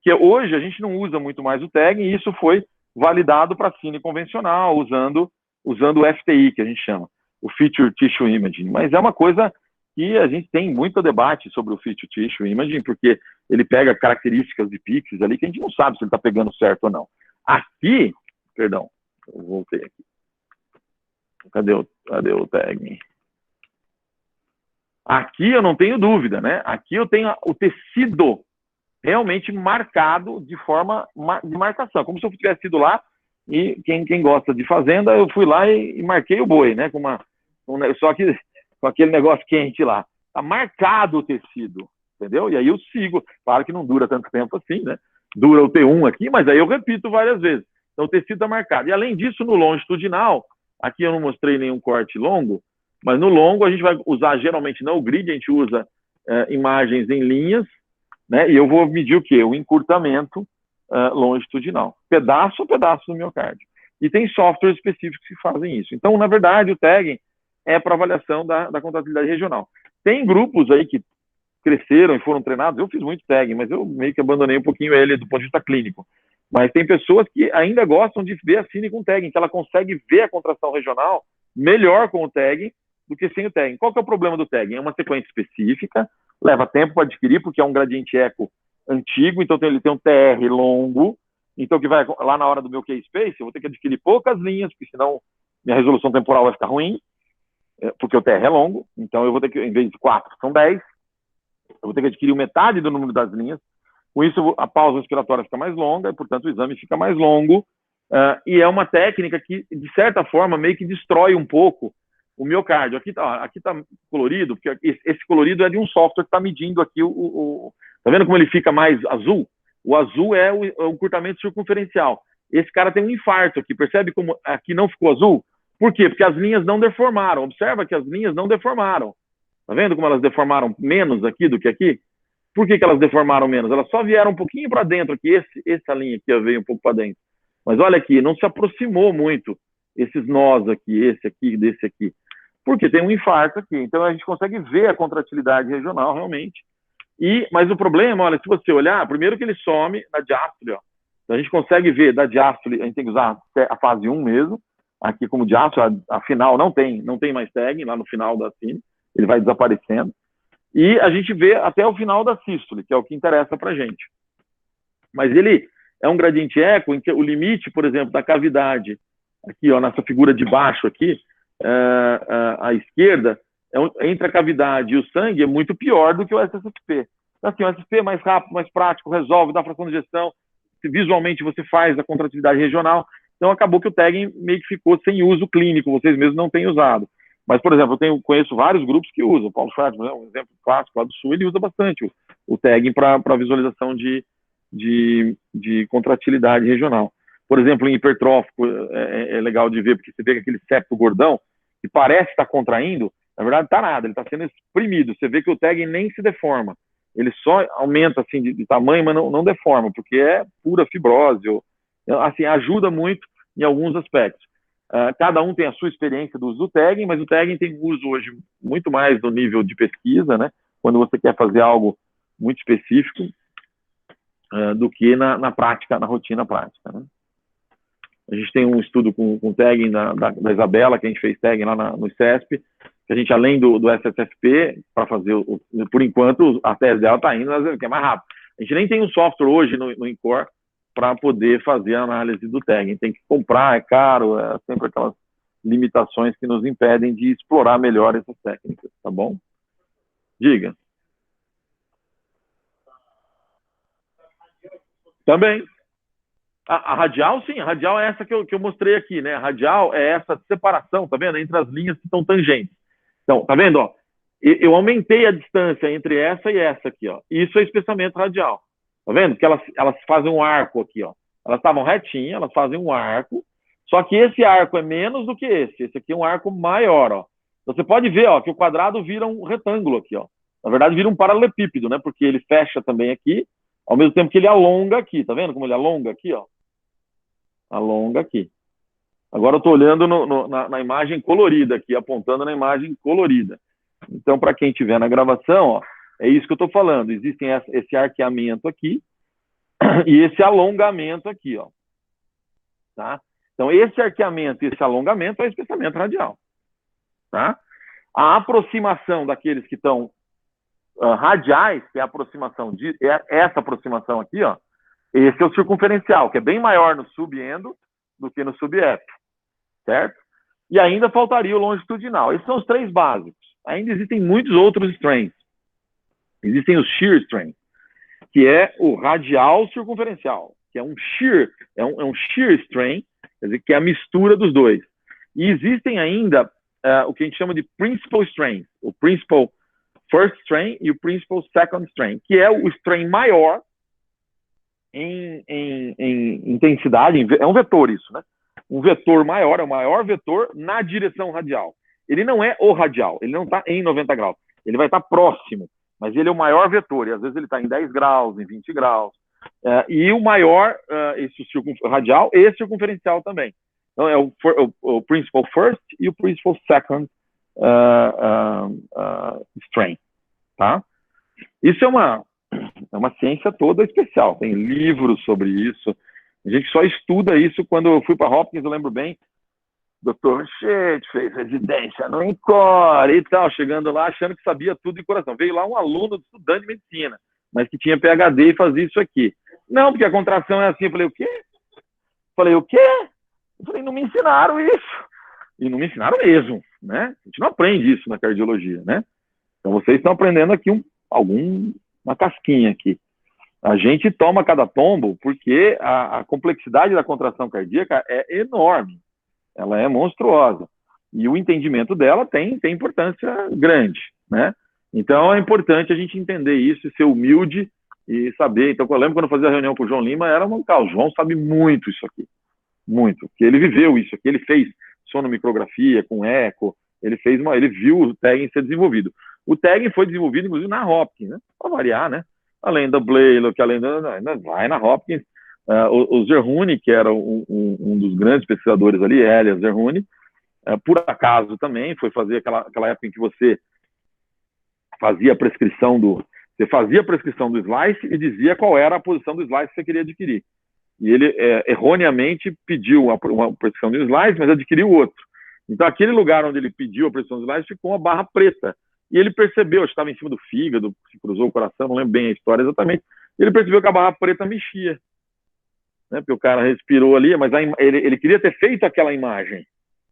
[SPEAKER 1] que hoje a gente não usa muito mais o TEG, e isso foi validado para cine convencional, usando o FTI, que a gente chama, o Feature Tissue Imaging. Mas é uma coisa que a gente tem muito debate sobre o Feature Tissue Imaging, porque ele pega características de pixels ali que a gente não sabe se ele está pegando certo ou não. Aqui, perdão, eu voltei aqui. Cadê o tag? Aqui eu não tenho dúvida, né? Aqui eu tenho o tecido realmente marcado de forma de marcação, como se eu tivesse ido lá e quem gosta de fazenda, eu fui lá e marquei o boi, né? Só que com aquele negócio quente lá. Tá marcado o tecido, entendeu? E aí eu sigo. Claro que não dura tanto tempo assim, né? Dura o T1 aqui, mas aí eu repito várias vezes. Então o tecido tá marcado. E além disso, no longitudinal, aqui eu não mostrei nenhum corte longo, mas no longo a gente vai usar geralmente não o grid, a gente usa imagens em linhas, né? E eu vou medir o quê? O encurtamento longitudinal. Pedaço a pedaço do miocárdio. E tem softwares específicos que fazem isso. Então, na verdade, o tagging é para avaliação da contratilidade regional. Tem grupos aí que cresceram e foram treinados. Eu fiz muito tagging, mas eu meio que abandonei um pouquinho ele do ponto de vista clínico. Mas tem pessoas que ainda gostam de ver a cine com tagging, que ela consegue ver a contração regional melhor com o tagging do que sem o tagging. Qual que é o problema do tagging? É uma sequência específica, leva tempo para adquirir, porque é um gradiente eco antigo, então ele tem um TR longo, então que vai lá na hora do meu K-Space, eu vou ter que adquirir poucas linhas, porque senão minha resolução temporal vai ficar ruim, porque o TR é longo, então eu vou ter que, em vez de 4, são 10, eu vou ter que adquirir metade do número das linhas, com isso a pausa respiratória fica mais longa, e portanto o exame fica mais longo, e é uma técnica que, de certa forma, meio que destrói um pouco o miocárdio. Aqui tá colorido, porque esse colorido é de um software que está medindo aqui tá vendo como ele fica mais azul? O azul é o encurtamento circunferencial. Esse cara tem um infarto aqui. Percebe como aqui não ficou azul? Por quê? Porque as linhas não deformaram. Observa que as linhas não deformaram. Tá vendo como elas deformaram menos aqui do que aqui? Por que elas deformaram menos? Elas só vieram um pouquinho para dentro aqui. Essa linha aqui veio um pouco para dentro. Mas olha aqui, não se aproximou muito esses nós aqui, esse aqui, desse aqui. Porque tem um infarto aqui. Então a gente consegue ver a contratilidade regional realmente. Mas o problema, olha, se você olhar, primeiro que ele some na diástole, ó. Então, a gente consegue ver da diástole, a gente tem que usar a fase 1 mesmo, aqui como diástole, a final não tem mais tagging lá no final da cine, ele vai desaparecendo. E a gente vê até o final da sístole, que é o que interessa pra gente. Mas ele é um gradiente eco em que o limite, por exemplo, da cavidade, aqui, ó, nessa figura de baixo aqui, à esquerda, entre a cavidade e o sangue é muito pior do que o SSFP. Então, assim, o SSFP é mais rápido, mais prático, resolve, dá fração de gestão, visualmente você faz a contratividade regional, então acabou que o tagging meio que ficou sem uso clínico, vocês mesmos não têm usado. Mas, por exemplo, conheço vários grupos que usam, o Paulo Schwartz, um exemplo clássico lá do Sul, ele usa bastante o tagging para visualização de contratilidade regional. Por exemplo, em hipertrófico é legal de ver, porque você vê que aquele septo gordão, que parece estar contraindo, na verdade está nada, ele está sendo exprimido. Você vê que o tagging nem se deforma. Ele só aumenta assim, de tamanho, mas não deforma, porque é pura fibrose. Assim, ajuda muito em alguns aspectos. Cada um tem a sua experiência do uso do tagging, mas o tagging tem uso hoje muito mais no nível de pesquisa, né? Quando você quer fazer algo muito específico, do que na prática, na rotina prática, né? A gente tem um estudo com tagging da Isabela, que a gente fez tagging lá no ICESP, que a gente, além do SSFP, para fazer, por enquanto, a tese dela está indo, que é mais rápido. A gente nem tem um software hoje no INCOR para poder fazer a análise do tagging. Tem que comprar, é caro, é sempre aquelas limitações que nos impedem de explorar melhor essas técnicas, tá bom? Diga. Também. A radial, sim, a radial é essa que eu mostrei aqui, né? A radial é essa separação, tá vendo? Entre as linhas que estão tangentes. Então, tá vendo, ó? Eu aumentei a distância entre essa e essa aqui, ó. Isso é espessamento radial. Tá vendo? Que elas fazem um arco aqui, ó. Elas estavam retinhas, elas fazem um arco, só que esse arco é menos do que esse. Esse aqui é um arco maior, ó. Então, você pode ver, ó, que o quadrado vira um retângulo aqui, ó. Na verdade, vira um paralelepípedo, né? Porque ele fecha também aqui, ao mesmo tempo que ele alonga aqui. Tá vendo como ele alonga aqui, ó? Alonga aqui. Agora eu estou olhando na imagem colorida aqui, apontando na imagem colorida. Então, para quem estiver na gravação, ó, é isso que eu estou falando. Existe esse arqueamento aqui e esse alongamento aqui, ó. Tá? Então, esse arqueamento e esse alongamento é o espessamento radial. Tá? A aproximação daqueles que estão radiais, que é a aproximação essa aproximação aqui, ó. Esse é o circunferencial, que é bem maior no subendo do que no subep, certo? E ainda faltaria o longitudinal. Esses são os três básicos. Ainda existem muitos outros strains. Existem os shear strains, que é o radial circunferencial, que é um shear, é um shear strain, quer dizer, que é a mistura dos dois. E existem ainda o que a gente chama de principal strain, o principal first strain e o principal second strain, que é o strain maior em intensidade, é um vetor isso, né? Um vetor maior, é o maior vetor na direção radial. Ele não é o radial, ele não está em 90 graus, ele vai estar próximo, mas ele é o maior vetor, e às vezes ele está em 10 graus, em 20 graus, e o maior, esse radial e circunferencial também. Então é o principal first e o principal second strain, tá? Isso é uma ciência toda especial, tem livros sobre isso, a gente só estuda isso. Quando eu fui para Hopkins, eu lembro bem, o Dr. Chet fez residência no INCOR e tal, chegando lá achando que sabia tudo de coração. Veio lá um aluno estudante de medicina, mas que tinha PhD e fazia isso aqui. Não, porque a contração é assim. Eu falei, o quê? Eu falei, não me ensinaram isso. E não me ensinaram mesmo, né? A gente não aprende isso na cardiologia, né? Então vocês estão aprendendo aqui uma casquinha aqui. A gente toma cada tombo porque a complexidade da contração cardíaca é enorme. Ela é monstruosa. E o entendimento dela tem importância grande, né? Então, é importante a gente entender isso e ser humilde e saber. Então, eu lembro quando eu fazia reunião com o João Lima, era um caos. O João sabe muito isso aqui, muito, porque ele viveu isso aqui, ele fez sonomicrografia com eco, ele viu o tagging ser desenvolvido. O tagging foi desenvolvido, inclusive, na Hopkins, né? Para variar, né? Além da Blaylock, além da... Vai na Hopkins. O Zerhuni, que era um dos grandes pesquisadores ali, Elias Zerhuni, por acaso também, foi fazer aquela época em que você fazia a prescrição do slice e dizia qual era a posição do slice que você queria adquirir. E ele erroneamente pediu uma prescrição de um slice, mas adquiriu outro. Então, aquele lugar onde ele pediu a prescrição do slice ficou uma barra preta. E ele percebeu, estava em cima do fígado, se cruzou o coração, não lembro bem a história exatamente. Ele percebeu que a barra preta mexia. Né? Porque o cara respirou ali, mas ele queria ter feito aquela imagem,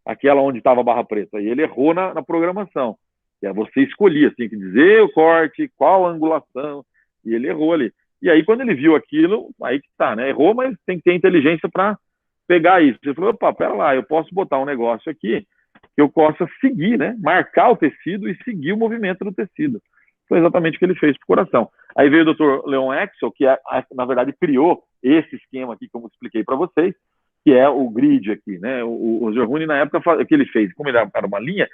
[SPEAKER 1] aquela onde estava a barra preta. E ele errou na programação. E aí você escolhia, tinha que dizer o corte, qual a angulação, e ele errou ali. E aí, quando ele viu aquilo, aí que tá, né? Errou, mas tem que ter inteligência para pegar isso. Ele falou, opa, pera lá, eu posso botar um negócio aqui que eu possa seguir, né? Marcar o tecido e seguir o movimento do tecido. Foi exatamente o que ele fez para o coração. Aí veio o Dr. Leon Axel, que na verdade criou esse esquema aqui, como eu expliquei para vocês, que é o grid aqui, né? O Zerhuni, na época, o que ele fez? Como ele era uma linha,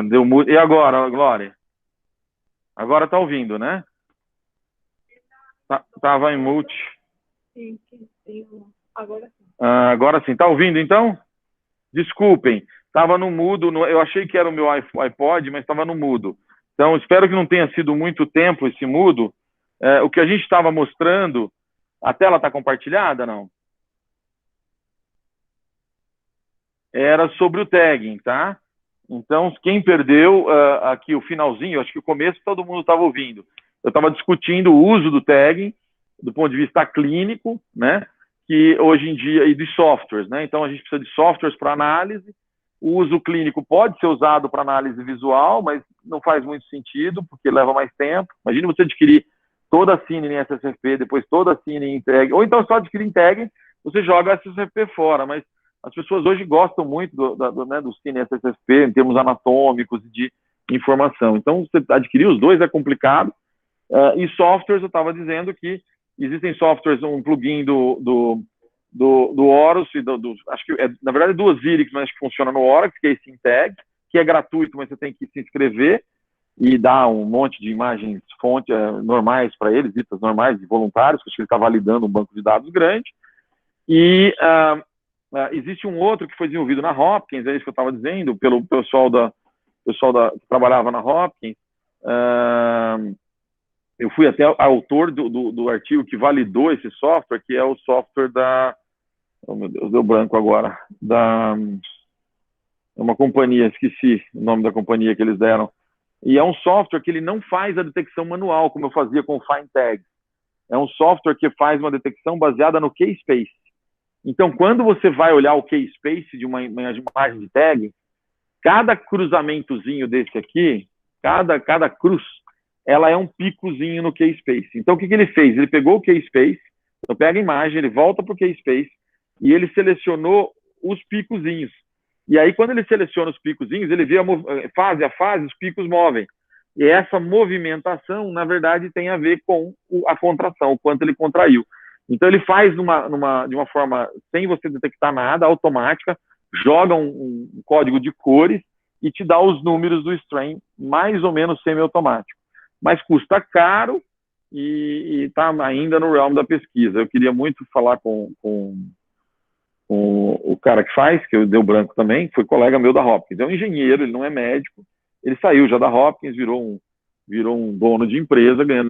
[SPEAKER 1] Deu mute. E agora, Glória? Agora tá ouvindo, né? Tava em mute.
[SPEAKER 3] Sim, agora sim.
[SPEAKER 1] Agora sim. Tá ouvindo, então? Desculpem. Tava no mudo. Eu achei que era o meu iPod, mas estava no mudo. Então, espero que não tenha sido muito tempo esse mudo. O que a gente estava mostrando... A tela está compartilhada, não? Era sobre o tagging, tá? Então, quem perdeu aqui o finalzinho, acho que o começo todo mundo estava ouvindo. Eu estava discutindo o uso do tagging do ponto de vista clínico, né? Que hoje em dia, e de softwares, né? Então, a gente precisa de softwares para análise. O uso clínico pode ser usado para análise visual, mas não faz muito sentido, porque leva mais tempo. Imagina você adquirir toda a Cine em SSFP, depois toda a Cine em tag, ou então só adquirir em tag, você joga a SSFP fora, mas as pessoas hoje gostam muito do Cine SSFP em termos anatômicos e de informação. Então, você adquirir os dois é complicado. E softwares, eu estava dizendo que existem softwares, um plugin do Horus, acho que na verdade duas Zirix, mas acho que funciona no Oracle, que é esse Integ, que é gratuito, mas você tem que se inscrever e dar um monte de imagens fonte normais para eles, vistas normais de voluntários, que acho que ele está validando um banco de dados grande. E existe um outro que foi desenvolvido na Hopkins, é isso que eu estava dizendo, pelo pessoal que trabalhava na Hopkins. Eu fui até autor do artigo que validou esse software, que é o software da... Oh, meu Deus, deu branco agora. É uma companhia, esqueci o nome da companhia que eles deram. E é um software que ele não faz a detecção manual, como eu fazia com o FineTag. É um software que faz uma detecção baseada no K-Space. Então, quando você vai olhar o K-Space de uma imagem de tag, cada cruzamentozinho desse aqui, cada cruz, ela é um picozinho no K-Space. Então, o que ele fez? Ele pegou o K-Space, então pega a imagem, ele volta para o K-Space e ele selecionou os picozinhos. E aí, quando ele seleciona os picozinhos, ele vê fase a fase, os picos movem. E essa movimentação, na verdade, tem a ver com a contração, o quanto ele contraiu. Então, ele faz de uma forma, sem você detectar nada, automática, joga um código de cores e te dá os números do strain, mais ou menos semi-automático. Mas custa caro e está ainda no realm da pesquisa. Eu queria muito falar com o cara que faz, que eu deu branco também, foi colega meu da Hopkins. É um engenheiro, ele não é médico, ele saiu já da Hopkins, virou um dono de empresa, ganhando.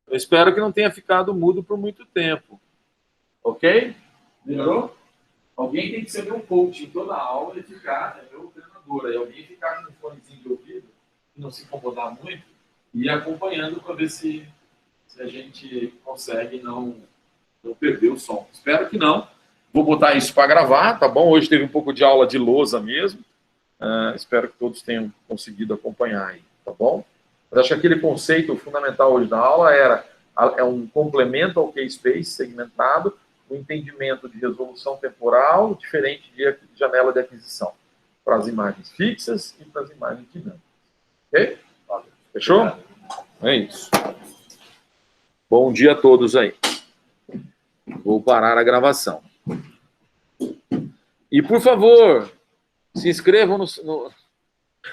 [SPEAKER 4] Eu espero que não tenha ficado mudo por muito tempo. Ok? Melhorou? Alguém tem que ser meu coach em toda a aula e ficar, meu treinador. Aí alguém ficar com um fonezinho de ouvido, não se incomodar muito, e ir acompanhando para ver se a gente consegue não perder o som. Espero que não. Vou botar isso para gravar, tá bom? Hoje teve um pouco de aula de lousa mesmo. Espero que todos tenham conseguido acompanhar aí, tá bom? Mas acho que aquele conceito fundamental hoje da aula é um complemento ao K-Space segmentado, um entendimento de resolução temporal diferente de janela de aquisição. para as imagens fixas e para as imagens dinâmicas. Ok? Fechou? É isso. Bom dia a todos aí. Vou parar a gravação. E, por favor, se inscrevam no...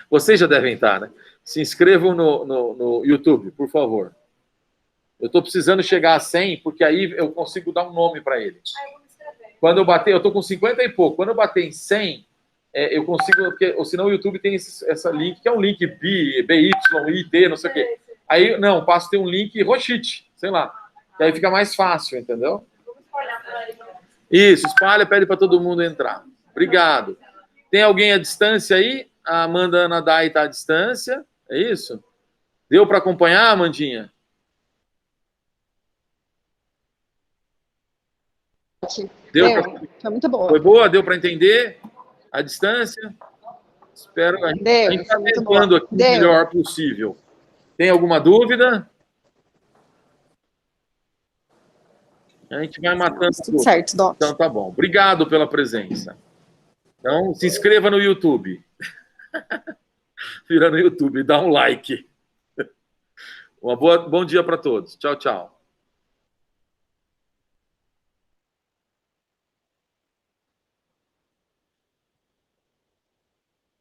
[SPEAKER 4] Vocês já devem estar, né? Se inscrevam no YouTube, por favor. Eu estou precisando chegar a 100, porque aí eu consigo dar um nome para ele. Quando eu bater, eu estou com 50 e pouco. Quando eu bater em 100, eu consigo... Porque, ou senão o YouTube tem essa link, que é um link BY, IT, não sei o quê. Aí, não, passo a ter um link Rochite, sei lá. Que aí fica mais fácil, entendeu? Isso, espalha, pede para todo mundo entrar. Obrigado. Tem alguém à distância aí? A Amanda Anadai está à distância. É isso? Deu para acompanhar, Amandinha?
[SPEAKER 5] Deu, foi muito boa.
[SPEAKER 4] Foi boa? Deu para entender a distância? Espero. A gente está tentando aqui o melhor possível. Tem alguma dúvida? A gente vai matando tudo.
[SPEAKER 5] Certo, Doc.
[SPEAKER 4] Então tá bom. Obrigado pela presença. Então, se inscreva no YouTube. Vira no YouTube, dá um like. Bom dia para todos. Tchau, tchau.